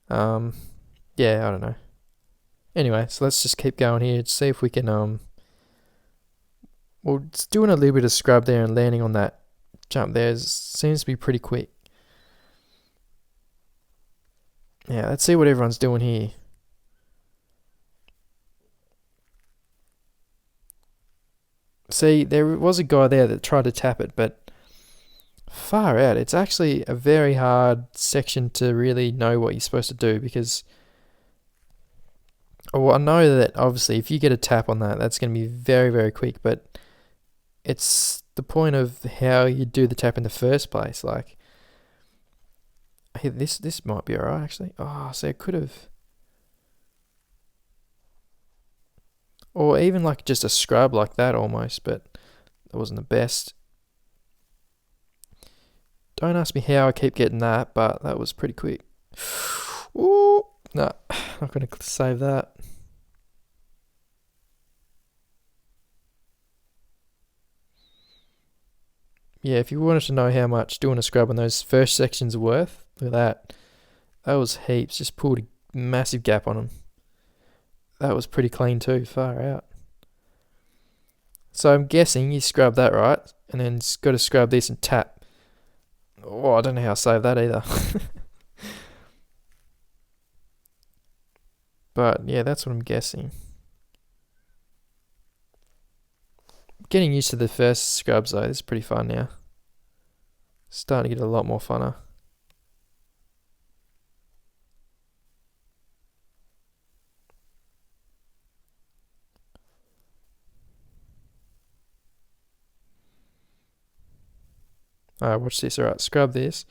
yeah, I don't know. Anyway, so let's just keep going here to see if we can well, it's doing a little bit of scrub there and landing on that jump there seems to be pretty quick. Yeah, let's see what everyone's doing here. See, there was a guy there that tried to tap it, but far out. It's actually a very hard section to really know what you're supposed to do, because I know that obviously if you get a tap on that, that's going to be very, very quick, but it's the point of how you do the tap in the first place. Like, hey, this might be alright actually. Oh, so it could have, or even like just a scrub like that almost, but that wasn't the best. Don't ask me how I keep getting that, but that was pretty quick. Ooh, no, not going to save that. Yeah, if you wanted to know how much doing a scrub on those first sections are worth, look at that. That was heaps. Just pulled a massive gap on them. That was pretty clean too, far out. So I'm guessing you scrub that right, and then got to scrub this and tap. Oh, I don't know how I saved that either. But yeah, that's what I'm guessing. Getting used to the first scrubs though, it's pretty fun now. Starting to get a lot more funner. Alright, watch this. Alright, scrub this.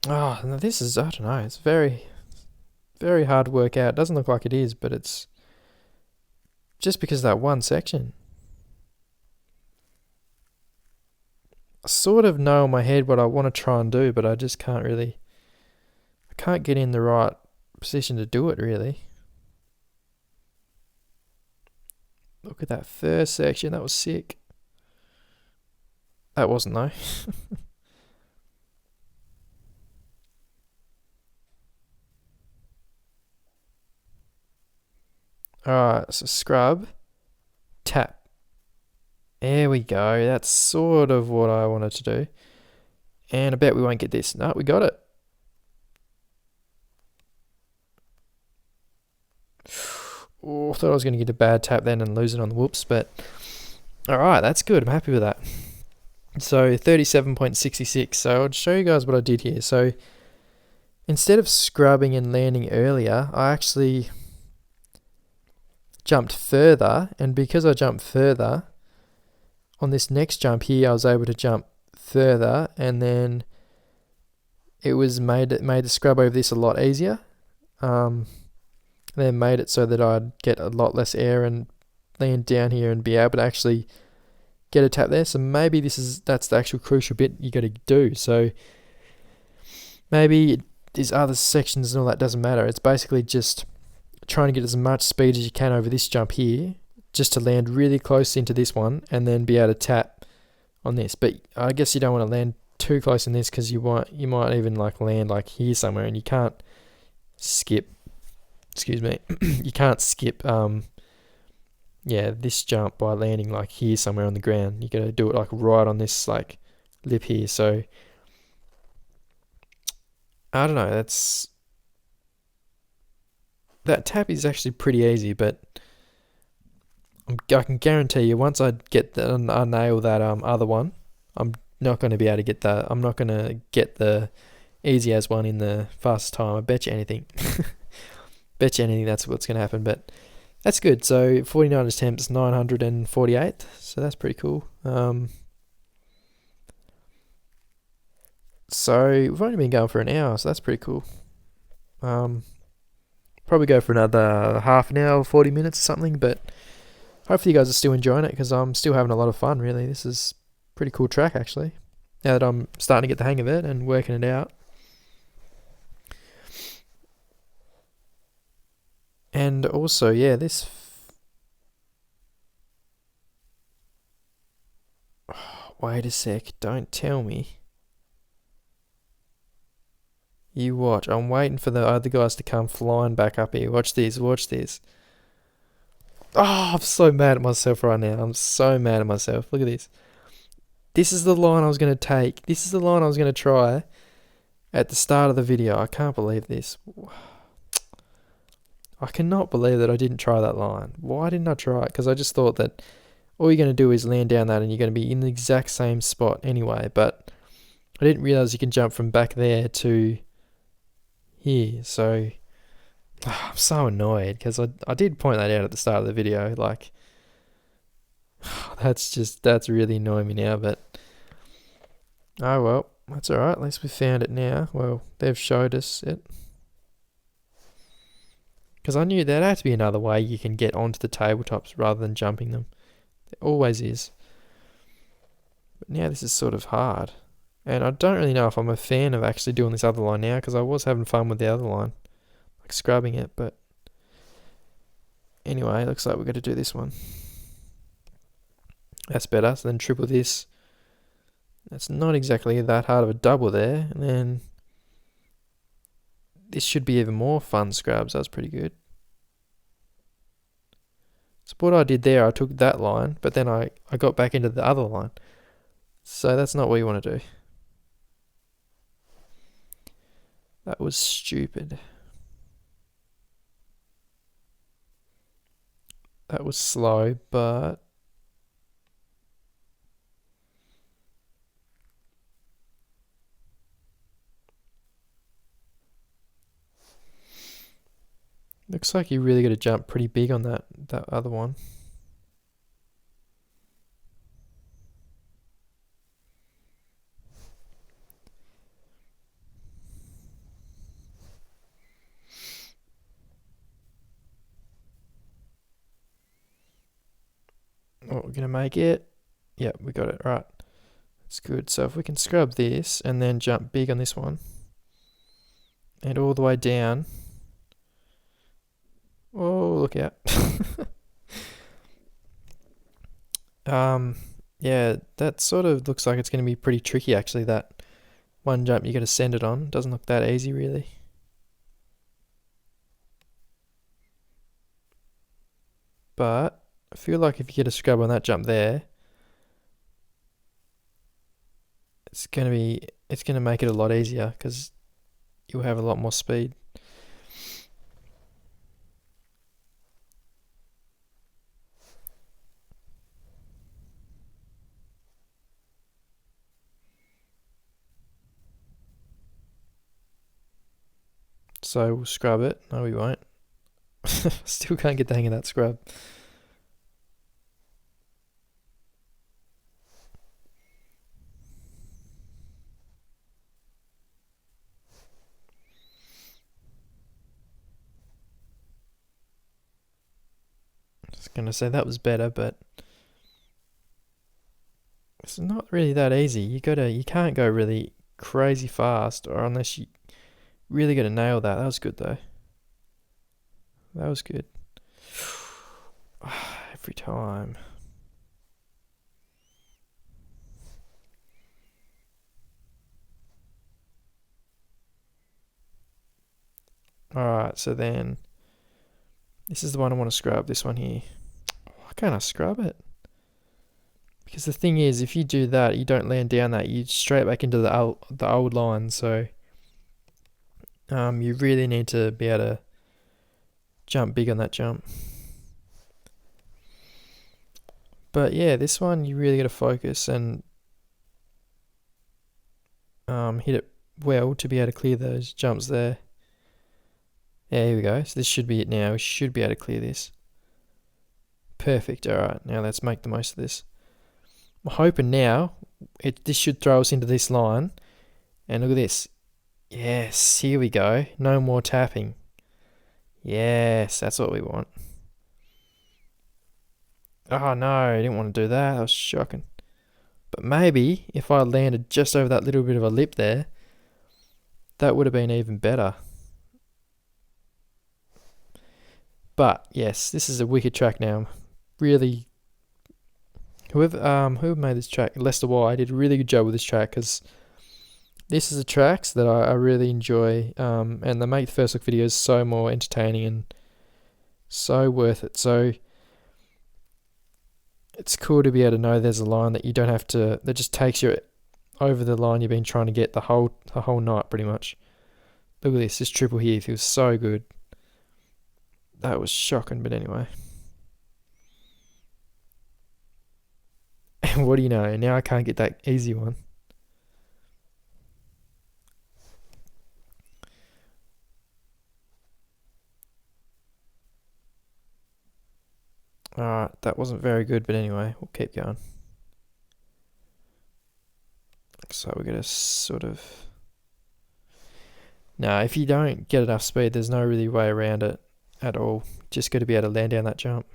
Oh, no, this is, I don't know, it's very, very hard to work out. It doesn't look like it is, but it's just because of that one section. I sort of know in my head what I want to try and do, but I just can't really, I can't get in the right position to do it really. Look at that first section, that was sick. That wasn't though. Alright, so scrub, tap. There we go, that's sort of what I wanted to do. And I bet we won't get this. No, we got it. Oh, I thought I was going to get a bad tap then and lose it on the whoops, but alright, that's good. I'm happy with that. So 37.66. So I'll show you guys what I did here. So instead of scrubbing and landing earlier, I actually jumped further, and because I jumped further, on this next jump here, I was able to jump further, and then it was made the scrub over this a lot easier. Then made it so that I'd get a lot less air and land down here and be able to actually get a tap there. So maybe that's the actual crucial bit you got to do. So maybe these other sections and all that doesn't matter. It's basically just trying to get as much speed as you can over this jump here, just to land really close into this one and then be able to tap on this. But I guess you don't want to land too close in this, because you might even like land like here somewhere, and you can't skip. Excuse me. You can't skip this jump by landing like here somewhere on the ground. You got to do it like right on this like lip here. So I don't know. That tap is actually pretty easy, but I can guarantee you once I nail that other one, I'm not going to be able to get that. I'm not going to get the easy as one in the fastest time. I bet you anything. Bet you anything that's what's going to happen. But that's good. So 49 attempts, 948. So that's pretty cool. So we've only been going for an hour, so that's pretty cool. Probably go for another half an hour, 40 minutes or something, but hopefully you guys are still enjoying it, because I'm still having a lot of fun, really. This is a pretty cool track, actually, now that I'm starting to get the hang of it and working it out. And also, yeah, this... wait a sec, don't tell me. You watch. I'm waiting for the other guys to come flying back up here. Watch this. Oh, I'm so mad at myself right now. I'm so mad at myself. Look at this. This is the line I was going to take. This is the line I was going to try at the start of the video. I can't believe this. I cannot believe that I didn't try that line. Why didn't I try it? Because I just thought that all you're going to do is land down that and you're going to be in the exact same spot anyway. But I didn't realise you can jump from back there to here. So I'm so annoyed, because I did point that out at the start of the video. Like, that's really annoying me now. But oh well, that's alright. At least we found it now. Well, they've showed us it. Because I knew there had to be another way you can get onto the tabletops rather than jumping them. There always is. But now this is sort of hard. And I don't really know if I'm a fan of actually doing this other line now, because I was having fun with the other line, like scrubbing it. But anyway, looks like we're going to do this one. That's better. So then triple this. That's not exactly that hard of a double there. And then this should be even more fun scrubs. That's pretty good. So what I did there, I took that line, but then I got back into the other line. So that's not what you want to do. That was stupid. That was slow, but looks like you really got to jump pretty big on that other one. Oh, we're going to make it. Yep, we got it. Right. That's good. So if we can scrub this and then jump big on this one and all the way down. Oh, look out. Yeah, that sort of looks like it's going to be pretty tricky, actually. That one jump you got to send it on doesn't look that easy, really. But I feel like if you get a scrub on that jump there, it's going to make it a lot easier, because you'll have a lot more speed. So we'll scrub it. No, we won't. Still can't get the hang of that scrub. gonna say that was better, but it's not really that easy. You can't go really crazy fast, or unless you really gotta nail that. That was good though. That was good. Every time. Alright, so then this is the one I want to scrub, this one here. Why can't I scrub it? Because the thing is, if you do that, you don't land down that, you straight back into the old line, so you really need to be able to jump big on that jump. But yeah, this one you really got to focus and hit it well to be able to clear those jumps there. Yeah, here we go. So this should be it now. We should be able to clear this. Perfect. Alright, now let's make the most of this. I'm hoping now this should throw us into this line. And look at this. Yes, here we go. No more tapping. Yes, that's what we want. Oh no, I didn't want to do that. That was shocking. But maybe if I landed just over that little bit of a lip there, that would have been even better. But yes, this is a wicked track now. Really, whoever made this track, Lester Y, did a really good job with this track, because this is the tracks that I really enjoy, and they make the first look videos so more entertaining and so worth it. So it's cool to be able to know there's a line that you don't have to, that just takes you over the line you've been trying to get the whole night pretty much. Look at this triple here feels so good. That was shocking, but anyway. And what do you know? Now I can't get that easy one. Alright, that wasn't very good, but anyway, we'll keep going. So we're gonna sort of... Now, if you don't get enough speed, there's no really way around it at all. Just got to be able to land down that jump.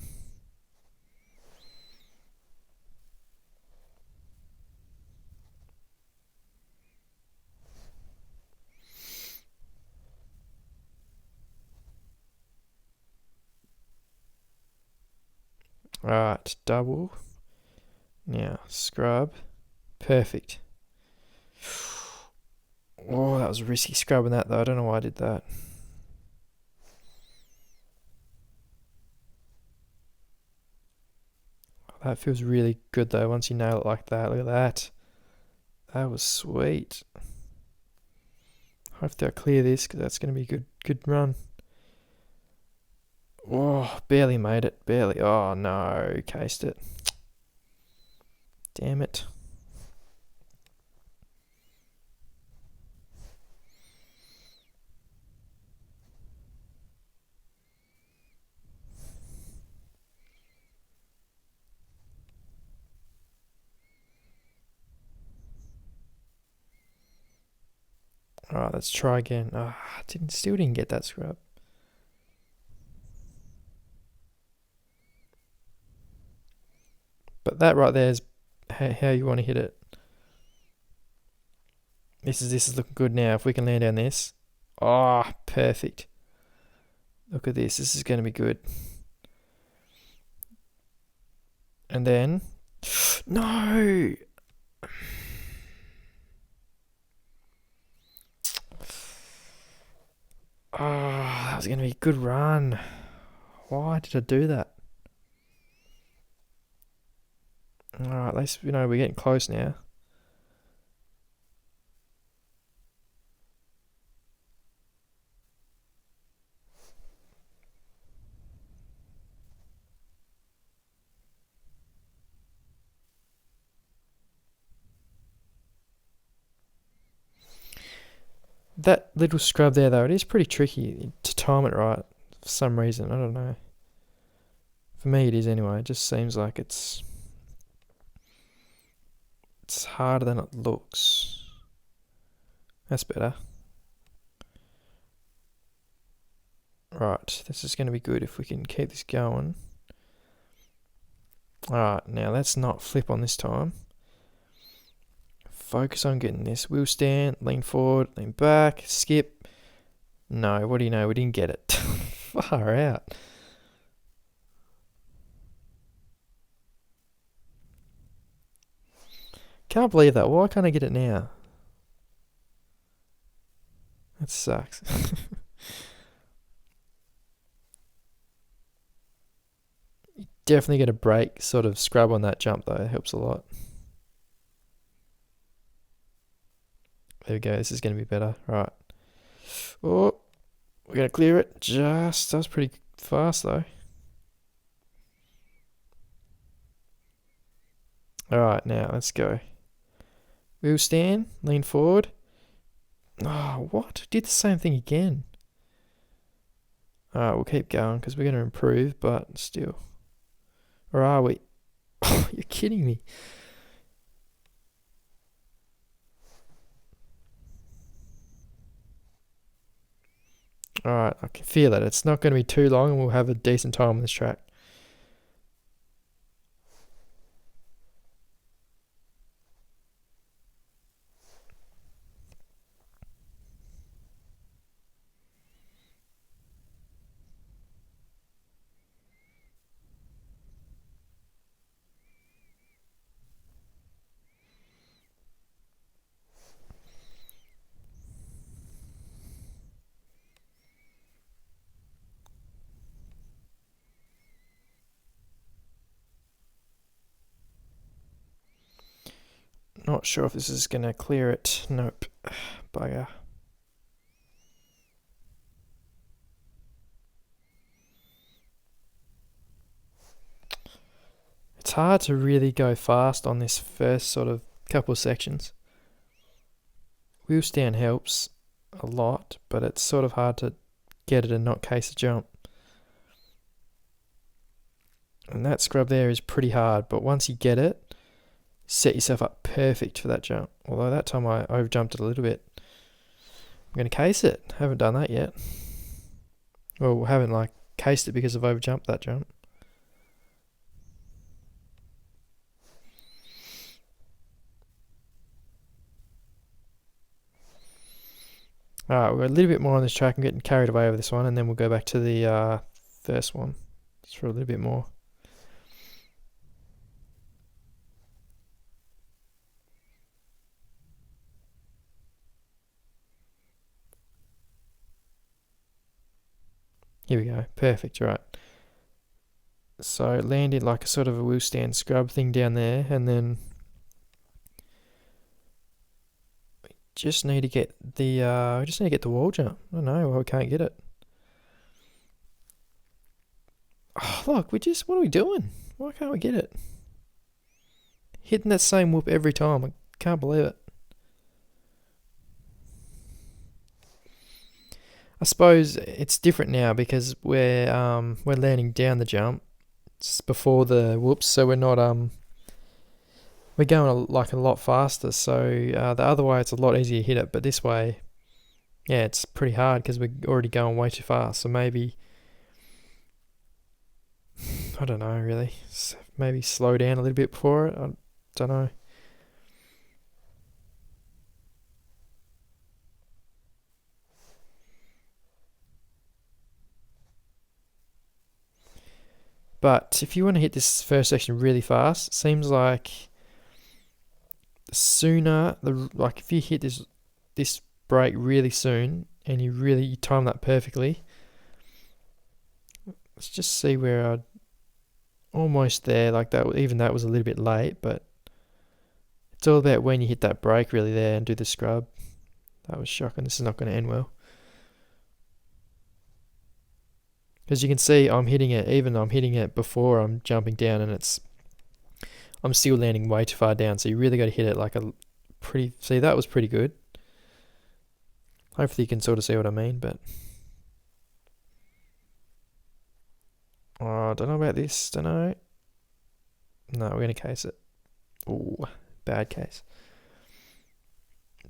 Alright, double. Now, scrub. Perfect. Oh, that was risky scrubbing that though. I don't know why I did that. That feels really good though, once you nail it like that. Look at that. That was sweet. Hopefully I clear this, because that's going to be a good run. Oh, barely made it. Barely. Oh no, cased it. Damn it. Alright, let's try again. Still didn't get that scrub. But that right there is how you want to hit it. This is looking good now. If we can land down this. Oh, perfect. Look at this. This is going to be good. And then... No! Oh, that was going to be a good run. Why did I do that? Alright, at least we're getting close now. That little scrub there though, it is pretty tricky to time it right for some reason. I don't know. For me it is anyway. It just seems like it's harder than it looks. That's better. Right, this is going to be good if we can keep this going. Alright, now let's not flip on this time. Focus on getting this. Wheelstand, lean forward, lean back, skip. No, what do you know? We didn't get it. Far out. Can't believe that. Why can't I get it now? That sucks. Definitely get a brake sort of scrub on that jump though. It helps a lot. There we go. This is going to be better. Right. Oh, we're going to clear it. That was pretty fast though. Alright, now let's go. Wheelstand, lean forward. Oh, what? Did the same thing again. Alright, we'll keep going because we're going to improve, but still. Or are we? Oh, you're kidding me. Alright, I can feel it. It's not going to be too long and we'll have a decent time on this track. Not sure if this is going to clear it. Nope. Bugger. It's hard to really go fast on this first sort of couple of sections. Wheelstand helps a lot, but it's sort of hard to get it and not case a jump. And that scrub there is pretty hard, but once you get it, set yourself up perfect for that jump. Although that time I overjumped it a little bit. I'm going to case it. Haven't done that yet. Well, haven't cased it because I've overjumped that jump. Alright, we've got a little bit more on this track. I'm getting carried away over this one, and then we'll go back to the first one just for a little bit more. Here we go. Perfect. Right. So landed like a sort of a wheelstand scrub thing down there, and then we just need to get the wall jump. I don't know why we can't get it. Oh, look, what are we doing? Why can't we get it? Hitting that same whoop every time. I can't believe it. I suppose it's different now because we're landing down the jump. It's before the whoops, so we're not we're going a lot faster. So the other way it's a lot easier to hit it, but this way, yeah, it's pretty hard because we're already going way too fast. So maybe I don't know really. Maybe slow down a little bit before it. I don't know. But if you want to hit this first section really fast, it seems like the sooner if you hit this brake really soon and you time that perfectly. Let's just see where I almost there, like that. Even that was a little bit late, but it's all about when you hit that brake really there and do the scrub. That was shocking. This is not going to end well. Because you can see I'm hitting it before I'm jumping down, and I'm still landing way too far down. So you really got to hit it see, that was pretty good. Hopefully you can sort of see what I mean, but I don't know about this, don't know. No, we're going to case it. Ooh, bad case.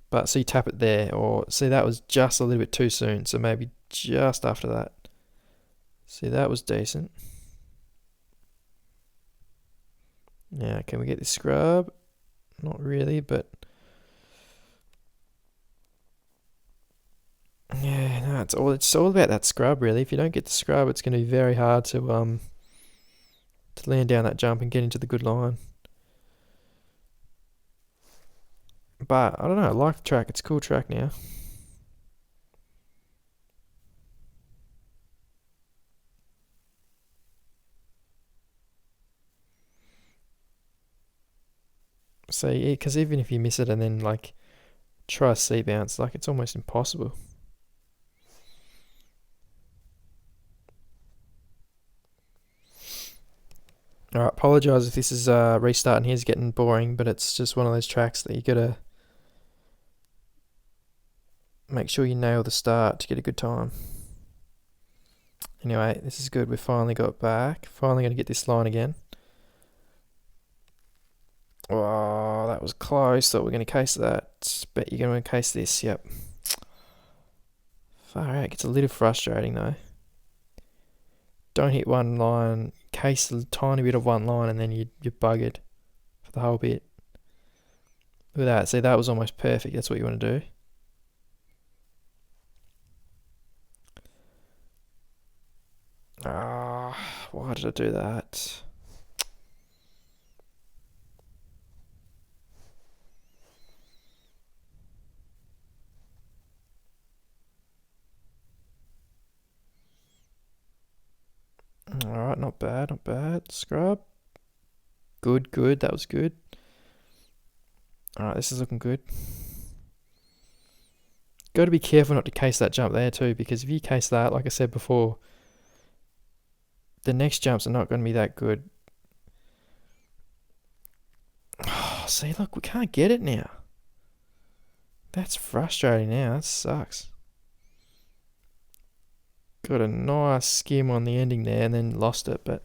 But so you tap it there, or see that was just a little bit too soon, so maybe just after that. See, that was decent. Now, can we get this scrub? Not really, but yeah, no, it's all about that scrub really. If you don't get the scrub, it's going to be very hard to land down that jump and get into the good line. But I don't know, I like the track. It's a cool track now. So yeah, because even if you miss it and then like try a C bounce, like it's almost impossible. Alright, apologise if this is restarting here's getting boring, but it's just one of those tracks that you gotta make sure you nail the start to get a good time. Anyway, this is good. We finally got back. Finally gonna get this line again. Oh, that was close. Thought we were gonna case that. Bet you're gonna case this. Yep. Far out. Gets a little frustrating though. Don't hit one line. Case a tiny bit of one line, and then you're buggered for the whole bit. Look at that. See, that was almost perfect. That's what you want to do. Ah, why did I do that? Alright, not bad, not bad. Scrub. Good, good. That was good. Alright, this is looking good. Got to be careful not to case that jump there too, because if you case that, like I said before, the next jumps are not going to be that good. Oh, see, look, we can't get it now. That's frustrating now. That sucks. Got a nice skim on the ending there and then lost it, but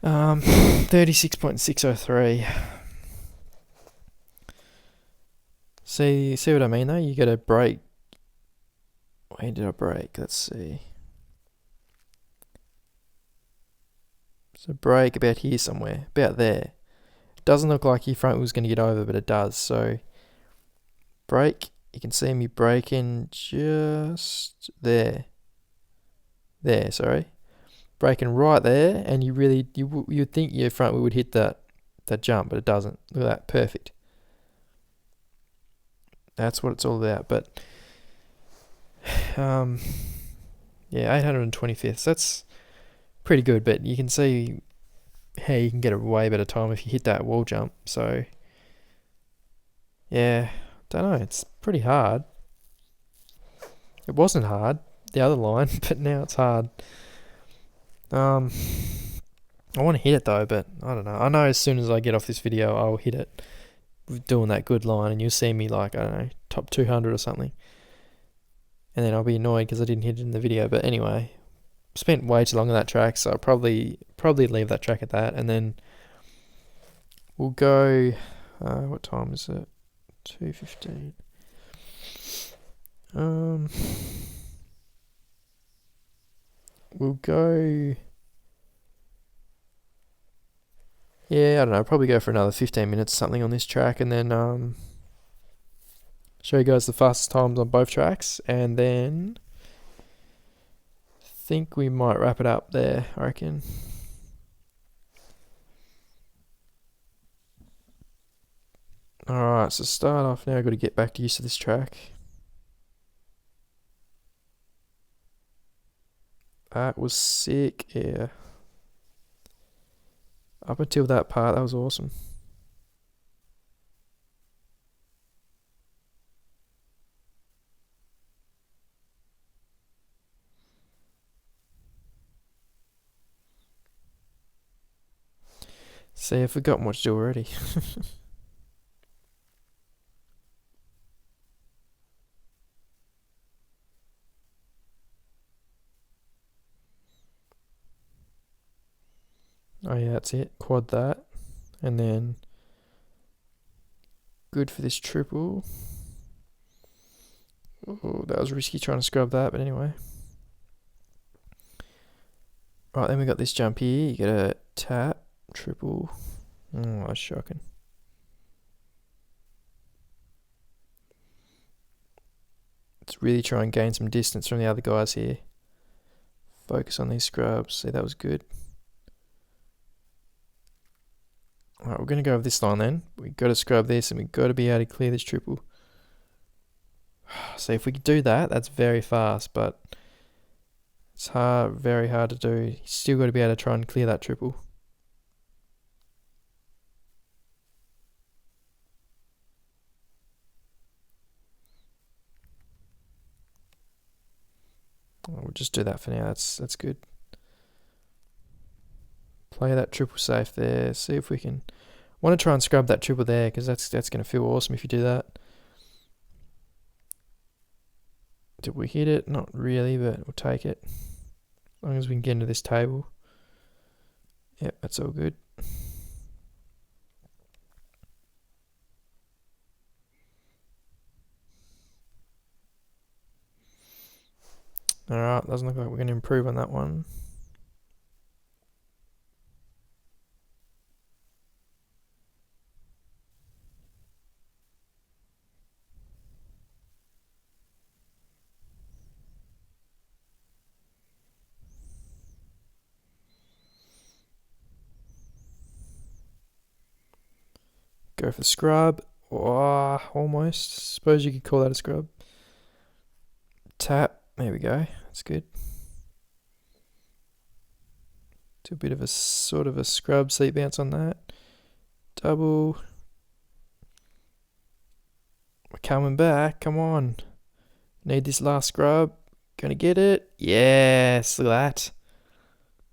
36.603. See what I mean though? You got to brake. Where did I brake? Let's see. So brake about here somewhere, about there. Doesn't look like your front wheel's going to get over, but it does. So brake. You can see me braking just there. There, sorry. Braking right there, and you'd think your front wheel would hit that jump, but it doesn't. Look at that, perfect. That's what it's all about. But yeah, 825th. That's pretty good, but you can see how you can get a way better time if you hit that wall jump. So yeah, don't know. It's pretty hard. It wasn't hard, the other line, but now it's hard. I want to hit it though, but I don't know. I know as soon as I get off this video, I'll hit it with doing that good line, and you'll see me like, I don't know, top 200 or something. And then I'll be annoyed because I didn't hit it in the video. But anyway, spent way too long on that track, so I'll probably leave that track at that, and then we'll go. What time is it? 2:15. We'll go. Yeah, I don't know. Probably go for another 15 minutes or something on this track, and then show you guys the fastest times on both tracks, and then think we might wrap it up there, I reckon. Alright, so start off now. I've got to get back to use of this track. That was sick, yeah. Up until that part, that was awesome. See, I've forgotten what to do already. Oh yeah, that's it. Quad that. And then good for this triple. Oh, that was risky trying to scrub that, but anyway. Right, then we got this jump here. You gotta tap triple. Oh, that's shocking. Let's really try and gain some distance from the other guys here. Focus on these scrubs. See, that was good. Alright, we're going to go with this line then. We've got to scrub this and we've got to be able to clear this triple. So if we could do that, that's very fast, but it's hard, very hard to do. You still got to be able to try and clear that triple. We'll just do that for now. That's good. Play that triple safe there. See if we can. Want to try and scrub that triple there because that's going to feel awesome if you do that. Did we hit it? Not really, but we'll take it. As long as we can get into this table. Yep, that's all good. Alright, doesn't look like we're going to improve on that one. Go for the scrub. Oh, almost. Suppose you could call that a scrub. Tap. There we go. That's good. Do a bit of a sort of a scrub seat bounce on that. Double. We're coming back. Come on. Need this last scrub. Gonna get it. Yes. Look at that.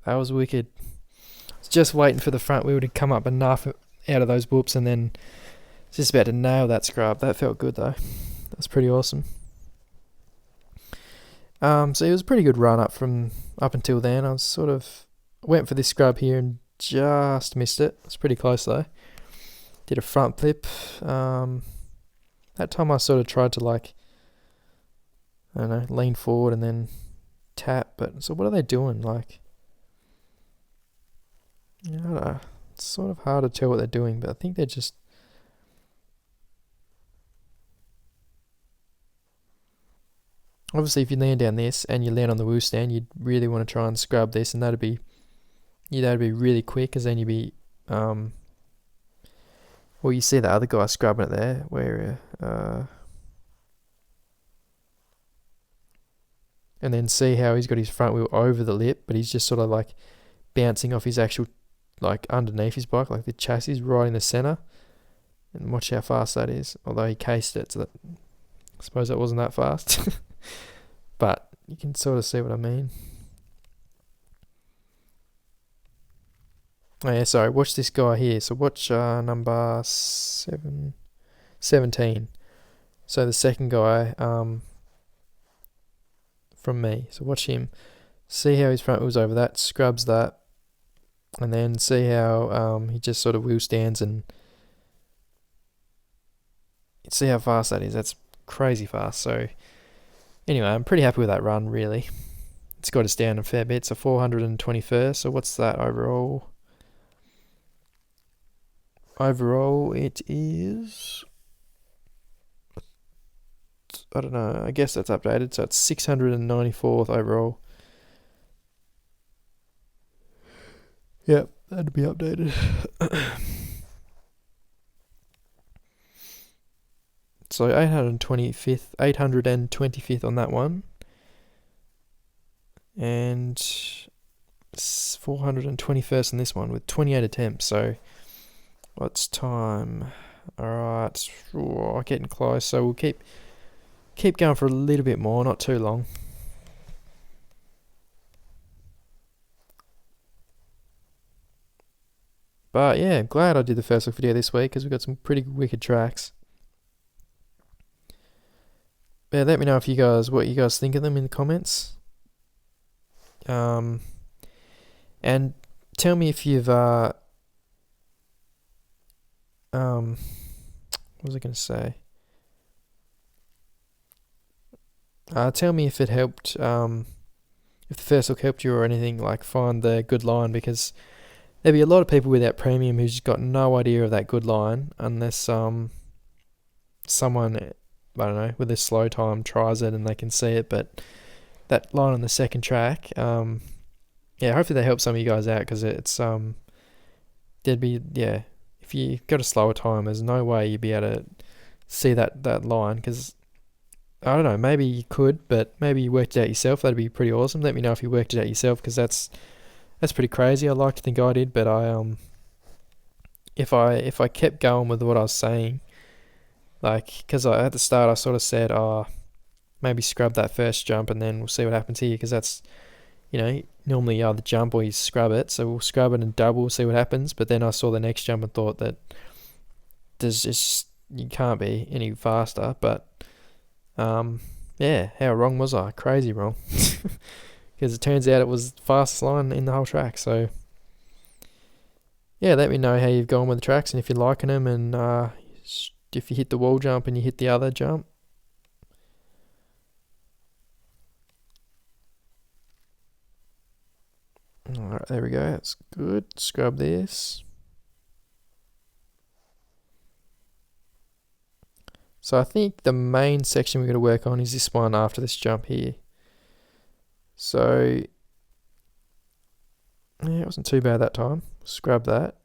That was wicked. I was just waiting for the front wheel to come up enough out of those whoops and then just about to nail that scrub. That felt good though. That's pretty awesome. So it was a pretty good run up until then. I was went for this scrub here and just missed it. It's pretty close though. Did a front flip. That time I sort of tried to I don't know, lean forward and then tap. But so what are they doing? I don't know. It's sort of hard to tell what they're doing, but I think they're just. Obviously, if you land down this and you land on the wheelstand, you'd really want to try and scrub this, and that'd be really quick, because then you'd be, well, you see the other guy scrubbing it there, where, and then see how he's got his front wheel over the lip, but he's just sort of bouncing off his actual, underneath his bike, the chassis right in the center, and watch how fast that is. Although he cased it, so that, I suppose that wasn't that fast. But you can sort of see what I mean. Oh yeah, sorry, watch this guy here. So watch number 17. So the second guy from me. So watch him. See how his front wheel's over that, scrubs that, and then see how he just sort of wheel stands, and see how fast that is. That's crazy fast. So anyway, I'm pretty happy with that run, really. It's got us down a fair bit. So 421st. So what's that overall? Overall, it is, I don't know, I guess that's updated. So it's 694th overall. Yep, that'd be updated. So 825th on that one. And 421st on this one with 28 attempts. So what's time? Alright, getting close. So we'll keep going for a little bit more, not too long. But yeah, I'm glad I did the first look video this week, because we've got some pretty wicked tracks. Yeah, let me know what you guys think of them in the comments. And tell me if you've what was I going to say? Tell me if it helped, if the first look helped you or anything, find the good line, because there'd be a lot of people without premium who's got no idea of that good line unless someone, I don't know, with a slow time tries it and they can see it. But that line on the second track, yeah, hopefully they help some of you guys out, because it's there'd be, yeah, if you got a slower time, there's no way you'd be able to see that line, because I don't know, maybe you could, but maybe you worked it out yourself. That'd be pretty awesome. Let me know if you worked it out yourself, because that's pretty crazy. I'd like to think I did, but if I kept going with what I was saying, like, because at the start I sort of said, oh, maybe scrub that first jump and then we'll see what happens here, because that's, normally you either jump or you scrub it. So we'll scrub it and double, see what happens. But then I saw the next jump and thought that you can't be any faster. But yeah, how wrong was I? Crazy wrong. Because it turns out it was the fastest line in the whole track. So yeah, let me know how you've gone with the tracks and if you're liking them, and if you hit the wall jump and you hit the other jump. Alright, there we go. That's good. Scrub this. So I think the main section we're going to work on is this one after this jump here. So yeah, it wasn't too bad that time. Scrub that.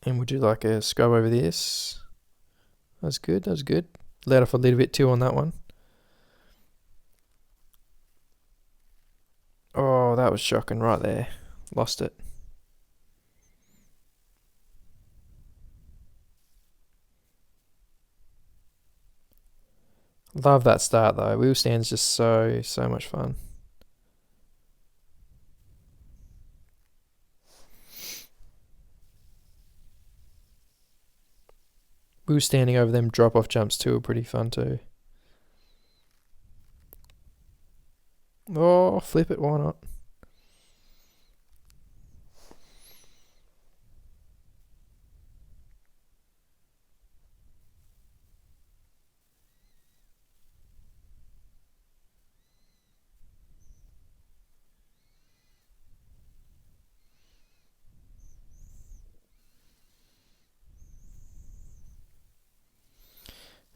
And we'll do like a scrub over this. That's good, that was good. Let off a little bit too on that one. Oh, that was shocking right there. Lost it. Love that start though. Wheelstand's just so much fun. Wheelstanding over them drop-off jumps too are pretty fun too. Oh, flip it, why not?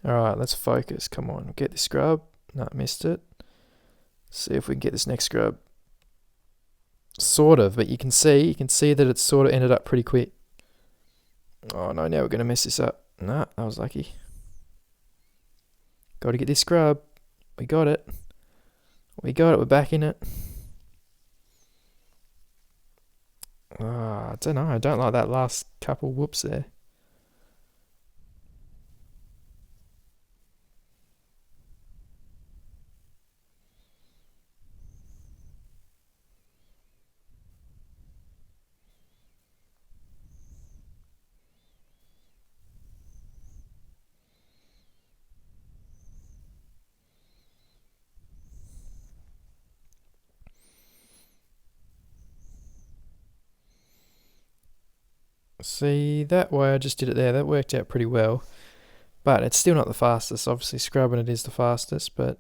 Alright, let's focus. Come on, get this scrub. No, missed it. See if we can get this next scrub. Sort of, but you can see that it's sort of ended up pretty quick. Oh no, now we're going to mess this up. Nah, that was lucky. Got to get this scrub. We got it. We're back in it. I don't know. I don't like that last couple whoops there. See, that way I just did it there. That worked out pretty well. But it's still not the fastest. Obviously, scrubbing it is the fastest, but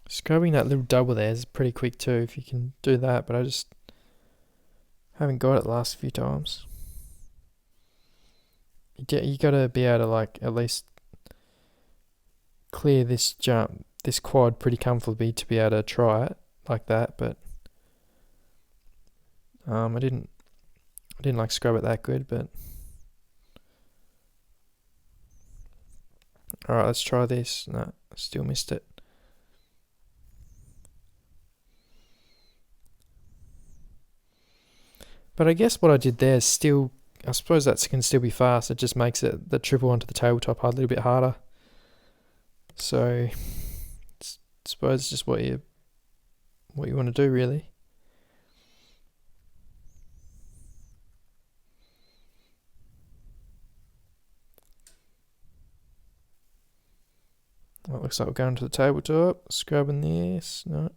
scrubbing that little double there is pretty quick too, if you can do that, but I just haven't got it the last few times. You gotta be able to like at least clear this jump, this quad pretty comfortably to be able to try it like that, but I didn't like scrub it that good, but alright, let's try this. No, still missed it. But I guess what I did there is still, I suppose that can still be fast. It just makes it the triple onto the tabletop a little bit harder. So, I suppose it's just what you want to do really. Well, it looks like we're going to the tabletop. Scrubbing this. No.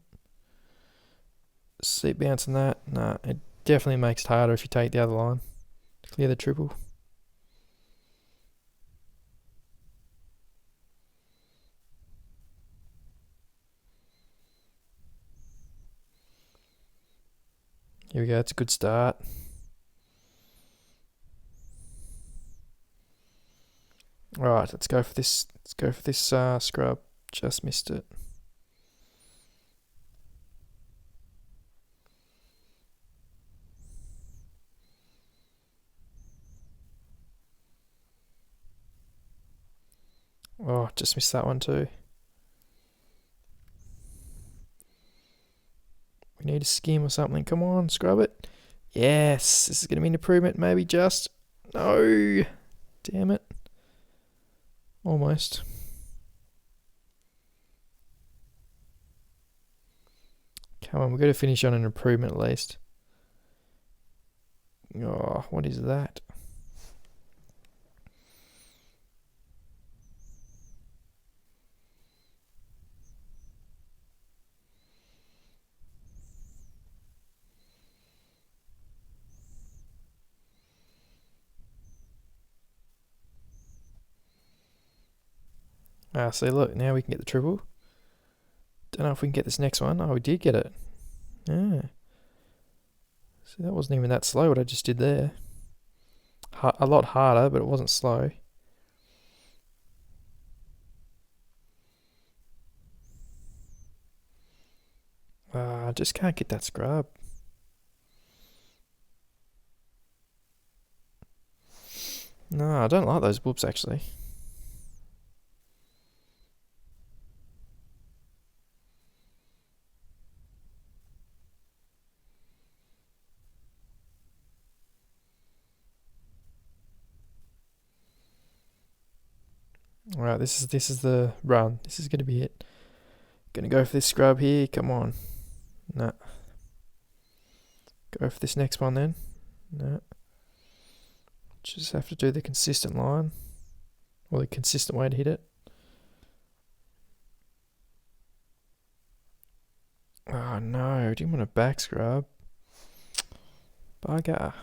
Seat bouncing that. Nah, it definitely makes it harder if you take the other line. Clear the triple. Here we go, it's a good start. Alright, let's go for this. Let's go for this scrub. Just missed it. Oh, just missed that one too. We need a skim or something. Come on, scrub it. Yes, this is going to be an improvement. Maybe just. No. Damn it. Almost. Come on, we've got to finish on an improvement at least. Oh, what is that? Ah, see, look, now we can get the triple. Don't know if we can get this next one. Oh, we did get it. Yeah. See, that wasn't even that slow what I just did there. A lot harder, but it wasn't slow. I just can't get that scrub. No, I don't like those whoops actually. Alright, this is the run. This is gonna be it. Gonna go for this scrub here. Come on. No. Go for this next one then. No. Just have to do the consistent line. Or the consistent way to hit it. Oh no, do you want a back scrub? Bugger.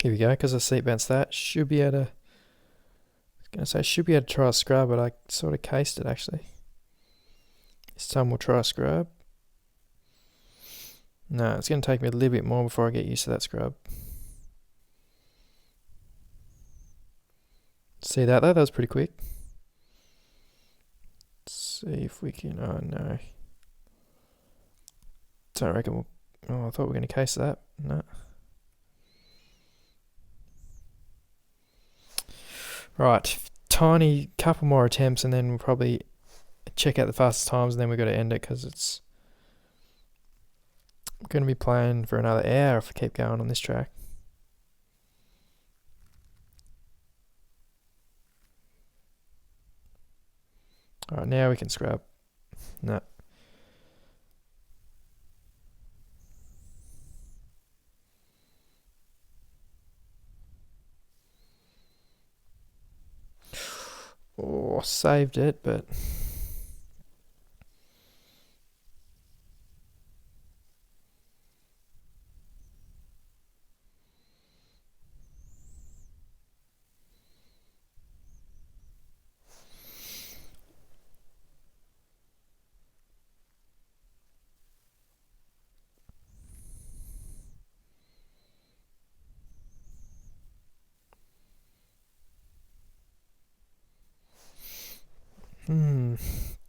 Here we go, because I seat bounced that. Should be able to. I was going to say, should be able to try a scrub, but I sort of cased it actually. This time we'll try a scrub. No, it's going to take me a little bit more before I get used to that scrub. See that though? That was pretty quick. Let's see if we can. Oh no. Don't reckon we'll. Oh, I thought we were going to case that. No. Right, tiny couple more attempts and then we'll probably check out the fastest times and then we've got to end it because it's going to be playing for another hour if I keep going on this track. Alright, now we can scrub. No. Oh, saved it, but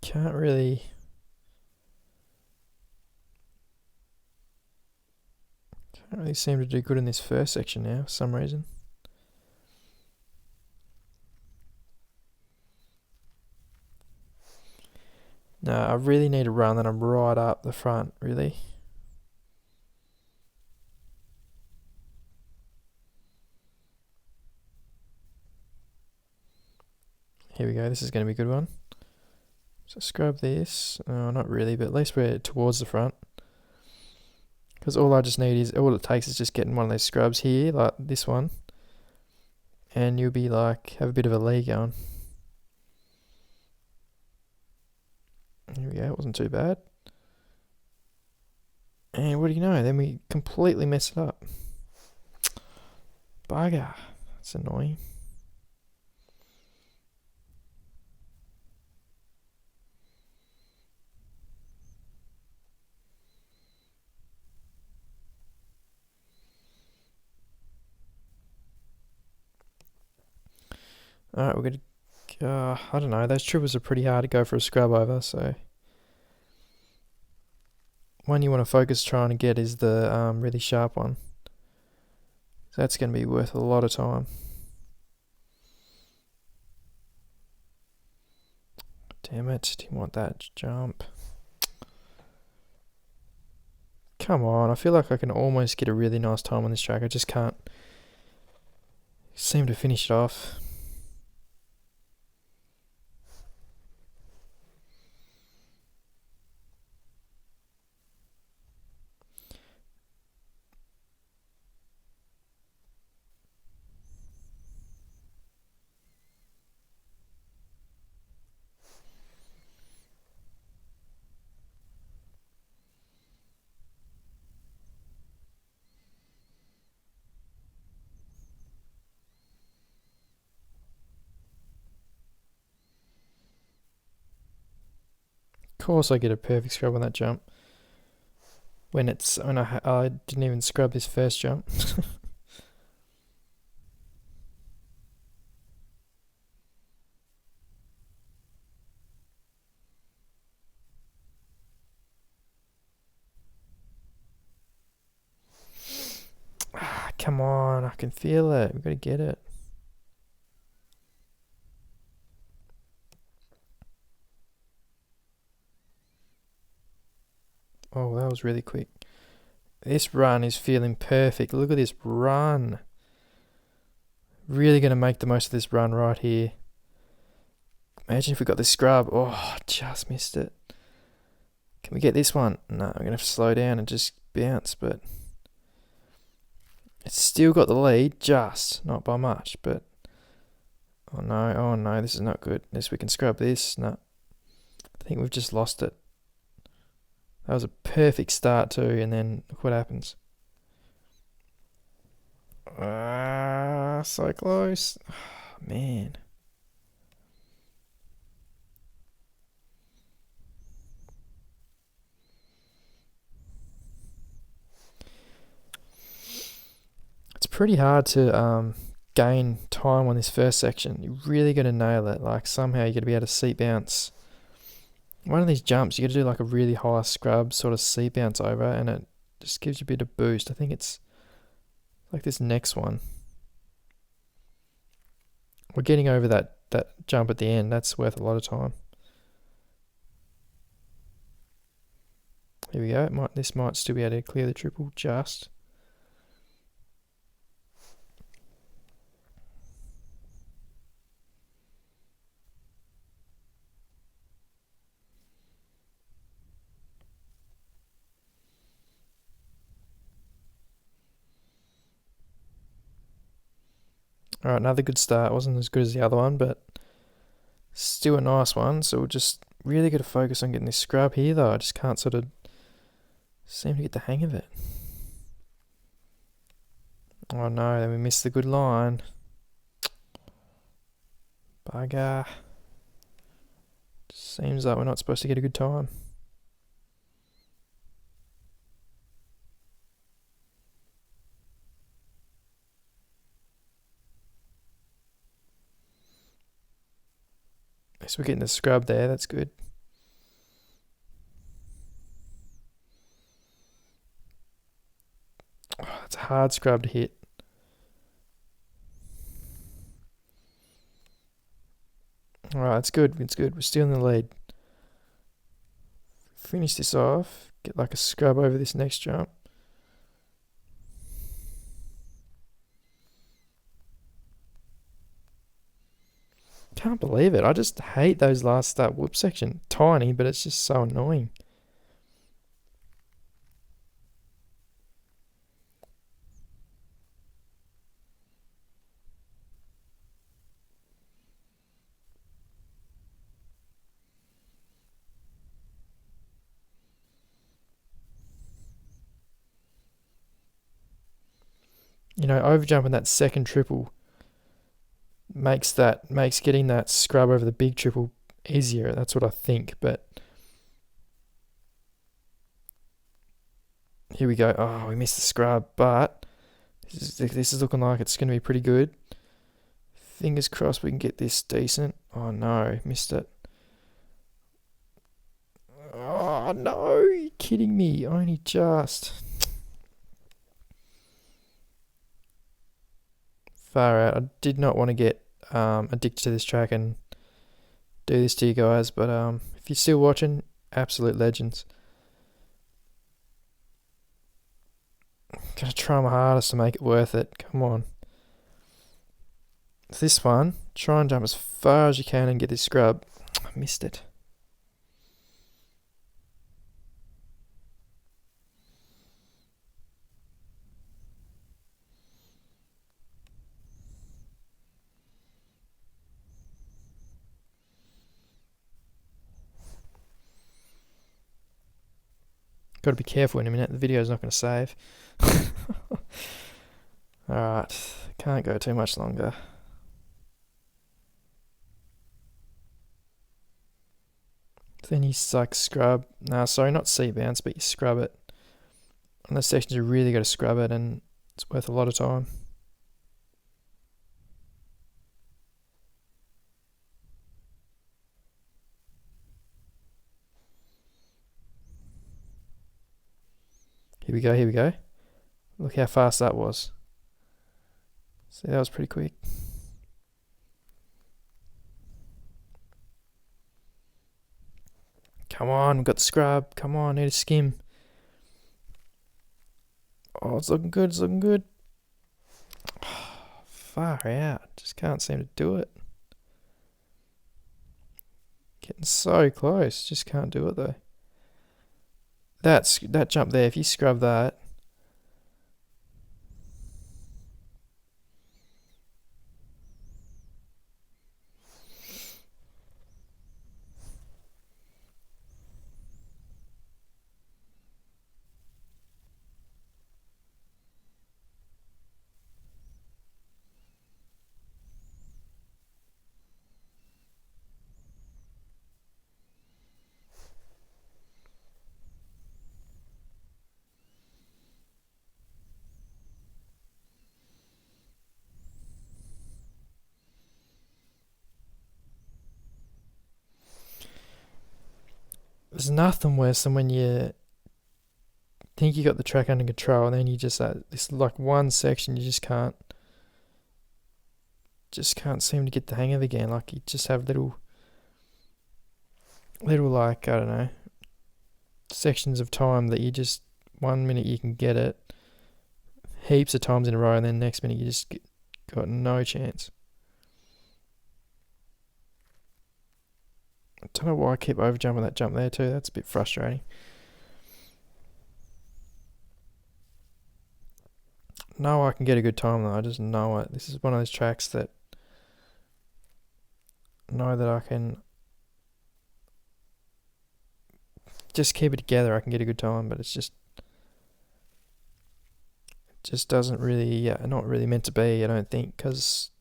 can't really. Can't really seem to do good in this first section now for some reason. No, I really need to run that I'm right up the front, really. Here we go, this is going to be a good one. So scrub this. Oh, not really, but at least we're towards the front. Because all it takes is just getting one of those scrubs here, like this one. And you'll be like, have a bit of a lee going. Here we go, it wasn't too bad. And what do you know, then we completely mess it up. Bugger, that's annoying. Alright, we're going to, I don't know, those triples are pretty hard to go for a scrub over, so one you want to focus trying to get is the really sharp one. So that's going to be worth a lot of time. Damn it, didn't want that jump. Come on, I feel like I can almost get a really nice time on this track. I just can't seem to finish it off. Of course I get a perfect scrub on that jump. When I didn't even scrub this first jump. Come on, I can feel it. We've got to get it. Oh, that was really quick. This run is feeling perfect. Look at this run. Really going to make the most of this run right here. Imagine if we got this scrub. Oh, just missed it. Can we get this one? No, I'm going to have to slow down and just bounce, but it's still got the lead, just not by much, but oh no, this is not good. Unless we can scrub this. No, I think we've just lost it. That was a perfect start too, and then look what happens. So close. Oh, man. It's pretty hard to gain time on this first section. You really got to nail it. Like somehow you got to be able to seat bounce. One of these jumps, you got to do like a really high scrub sort of seat bounce over, and it just gives you a bit of boost. I think it's like this next one. We're getting over that jump at the end. That's worth a lot of time. Here we go. This might still be able to clear the triple just. Alright, another good start. Wasn't as good as the other one, but still a nice one. So we'll just really got to focus on getting this scrub here, though. I just can't sort of seem to get the hang of it. Oh no, then we missed the good line. Bugger. Seems like we're not supposed to get a good time. So we're getting the scrub there, that's good. Oh, that's a hard scrub to hit. Alright, it's good, We're still in the lead. Finish this off, get like a scrub over this next jump. Can't believe it. I just hate those last whoop section. Tiny, but it's just so annoying. You know, overjumping that second triple makes getting that scrub over the big triple easier. That's what I think. But here we go. Oh, we missed the scrub, but this is looking like it's going to be pretty good. Fingers crossed we can get this decent. Oh no, missed it. Oh no, you're kidding me. Only just. Far out. I did not want to get addicted to this track and do this to you guys, but if you're still watching, absolute legends. Gonna try my hardest to make it worth it. Come on. This one, try and jump as far as you can and get this scrub. I missed it. Got to be careful in a minute. The video's not going to save. Alright, can't go too much longer. Then you like scrub. No, sorry, not seat bounce, but you scrub it. On those sections, you really got to scrub it, and it's worth a lot of time. Here we go, here we go. Look how fast that was. See, that was pretty quick. Come on, we've got the scrub. Come on, need a skim. Oh, it's looking good, it's looking good. Far out. Just can't seem to do it. Getting so close. Just can't do it though. That jump there, if you scrub that. There's nothing worse than when you think you got the track under control and then you just this like one section you just can't seem to get the hang of again. Like you just have little like, I don't know, sections of time that you just, 1 minute you can get it heaps of times in a row and then next minute you just got no chance. I don't know why I keep overjumping that jump there too. That's a bit frustrating. Know I can get a good time though. I just know it. This is one of those tracks that know that I can just keep it together. I can get a good time, but it just doesn't really, not really meant to be, I don't think, because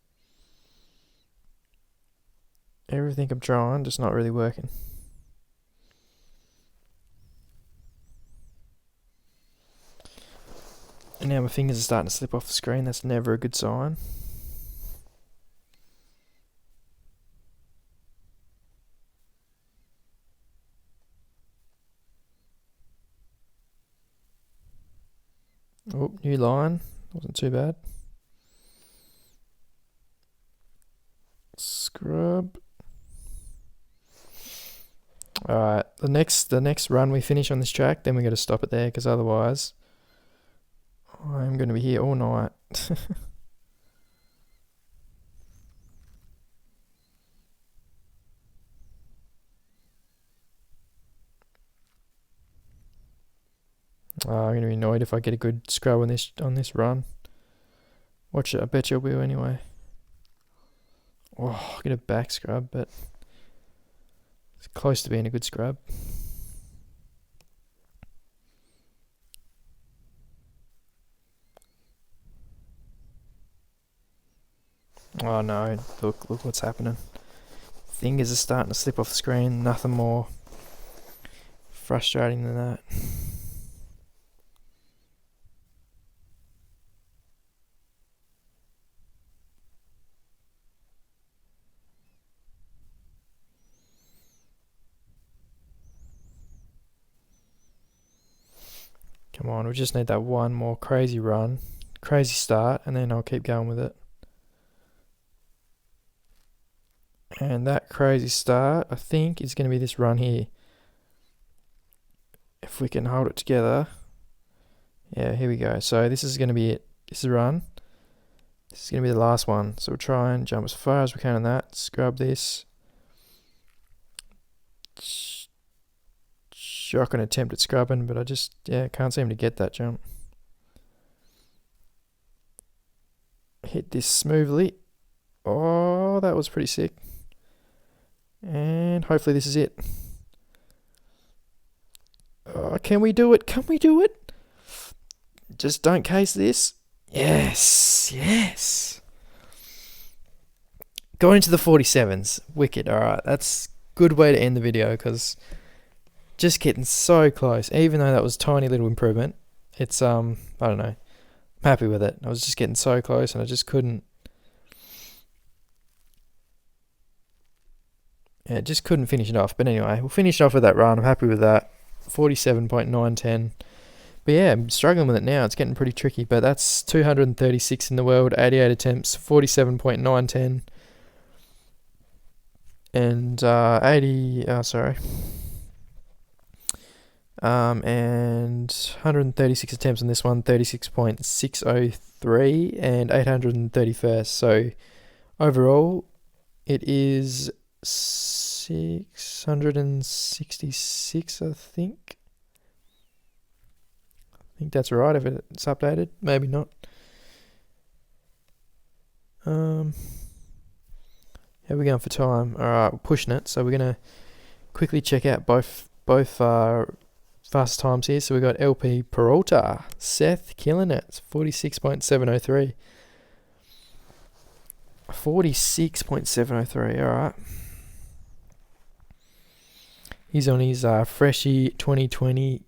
everything I'm trying just not really working. And now my fingers are starting to slip off the screen. That's never a good sign. Oh, new line. Wasn't too bad. Scrub. Alright, the next run we finish on this track, then we got to stop it there, because otherwise I'm going to be here all night. I'm gonna be annoyed if I get a good scrub on this run. Watch it. I bet you I will anyway. Oh, get a back scrub, but it's close to being a good scrub. Oh no, look what's happening. Fingers are starting to slip off the screen. Nothing more frustrating than that. Come on, we just need that one more crazy run, crazy start, and then I'll keep going with it. And that crazy start, I think, is going to be this run here. If we can hold it together. Yeah, here we go. So this is going to be it. This is a run. This is going to be the last one. So we'll try and jump as far as we can on that. Scrub this. Shotgun attempt at scrubbing, but I just, can't seem to get that jump. Hit this smoothly. Oh, that was pretty sick. And hopefully this is it. Oh, can we do it? Can we do it? Just don't case this. Yes. Going into the 47s. Wicked. Alright, that's a good way to end the video because just getting so close. Even though that was a tiny little improvement, it's, I don't know. I'm happy with it. I was just getting so close and I just couldn't. Yeah, just couldn't finish it off. But anyway, we'll finish off with that run. I'm happy with that. 47.910. But yeah, I'm struggling with it now. It's getting pretty tricky. But that's 236 in the world. 88 attempts. 47.910. And and 136 attempts on this one. 36.603 and 831st. So overall, it is 666, I think. I think that's right if it's updated. Maybe not. How are we going for time? Alright, we're pushing it. So we're going to quickly check out both fast times here. So we got LP Peralta. Seth killing it. It's 46.703. 46.703, alright. He's on his Freshie 2020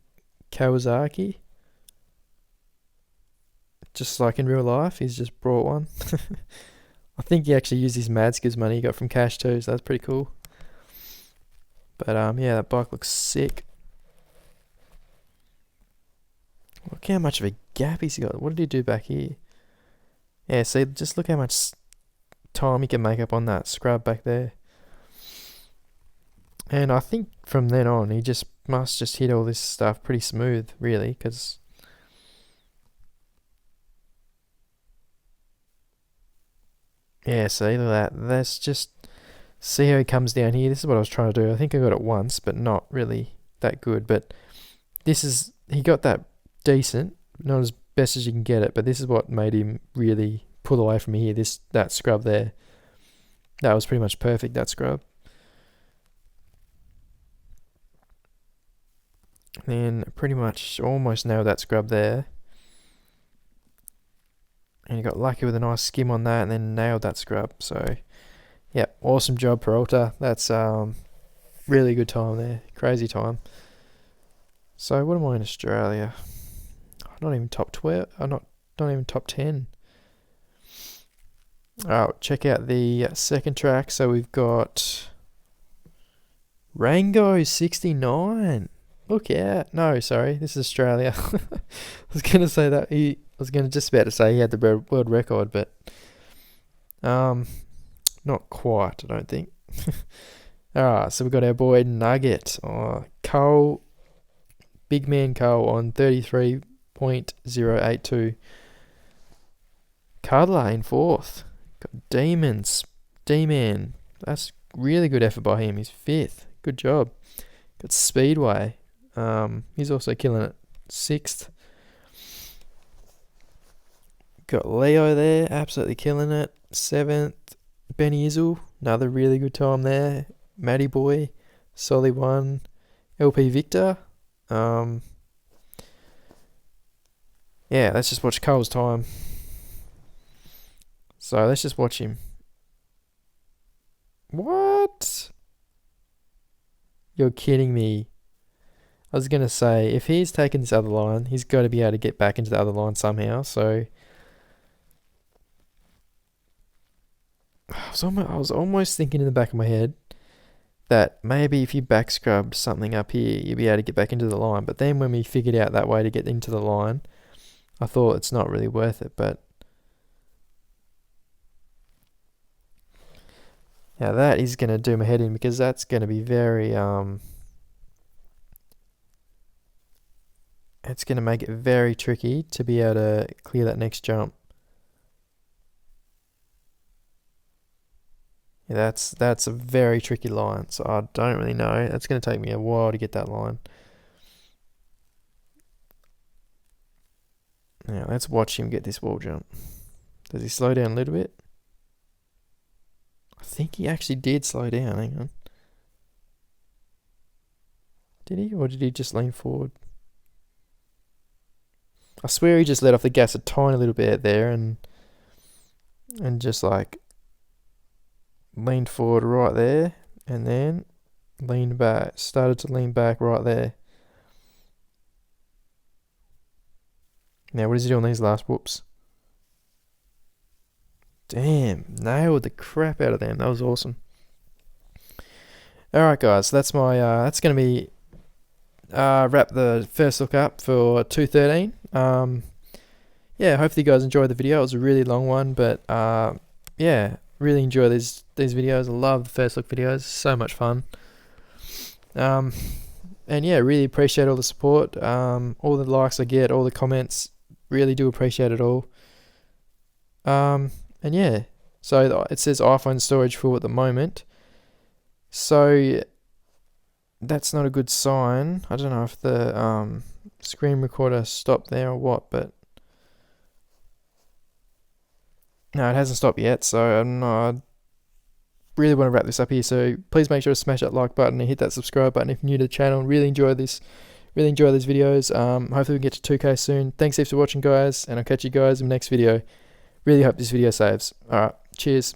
Kawasaki. Just like in real life, he's just brought one. I think he actually used his Madskis money he got from Cash too, so that's pretty cool. But yeah, that bike looks sick. Look how much of a gap he's got. What did he do back here? Yeah, see, just look how much time he can make up on that scrub back there. And I think from then on, he must just hit all this stuff pretty smooth, really, because yeah, see, look at that. That's just, see how he comes down here. This is what I was trying to do. I think I got it once, but not really that good. But he got that decent, not as best as you can get it, but this is what made him really pull away from me here. That scrub there, that was pretty much perfect, that scrub. Then pretty much almost nailed that scrub there. And he got lucky with a nice skim on that and then nailed that scrub. So, yeah, awesome job, Peralta. That's really good time there. Crazy time. So, what am I in Australia? Not even top 12. Not even top 10. Alright, check out the second track. So, we've got Rango 69. Look out. No, sorry. This is Australia. I was going to say that. I was just about to say he had the world record, but not quite, I don't think. Alright, so we've got our boy Nugget. Cole, big man Cole on 33.082. Cuddler in fourth. Got Demons. D-Man. That's really good effort by him. He's fifth. Good job. Got Speedway. He's also killing it. 6th. Got Leo there, absolutely killing it. 7th. Benny Izzle, another really good time there. Matty Boy, Solly 1. LP Victor. Yeah, let's just watch Cole's time. So let's just watch him. What? You're kidding me. I was going to say, if he's taken this other line, he's got to be able to get back into the other line somehow. So I was almost thinking in the back of my head that maybe if you back scrubbed something up here, you'd be able to get back into the line. But then when we figured out that way to get into the line, I thought it's not really worth it. But now that is going to do my head in, because that's going to be very it's going to make it very tricky to be able to clear that next jump. Yeah, that's a very tricky line, so I don't really know. It's going to take me a while to get that line. Now let's watch him get this wall jump. Does he slow down a little bit? I think he actually did slow down. Hang on. Did he, or did he just lean forward? I swear he just let off the gas a tiny little bit there and just like leaned forward right there, and then leaned back, started to lean back right there. Now what does he do on these last whoops? Damn, nailed the crap out of them. That was awesome. Alright guys, so that's my that's gonna be wrap the first look up for 213. Yeah, hopefully you guys enjoyed the video. It was a really long one, but yeah, really enjoy these videos. I love the first look videos, so much fun. And yeah, really appreciate all the support, all the likes I get, all the comments, really do appreciate it all. And yeah, so it says iPhone storage full at the moment, so that's not a good sign. I don't know if the screen recorder stopped there or what, but no, it hasn't stopped yet. So I really want to wrap this up here. So please make sure to smash that like button and hit that subscribe button if you're new to the channel. Really enjoy these videos. Hopefully we can get to 2K soon. Thanks heaps for watching, guys, and I'll catch you guys in the next video. Really hope this video saves. Alright, cheers.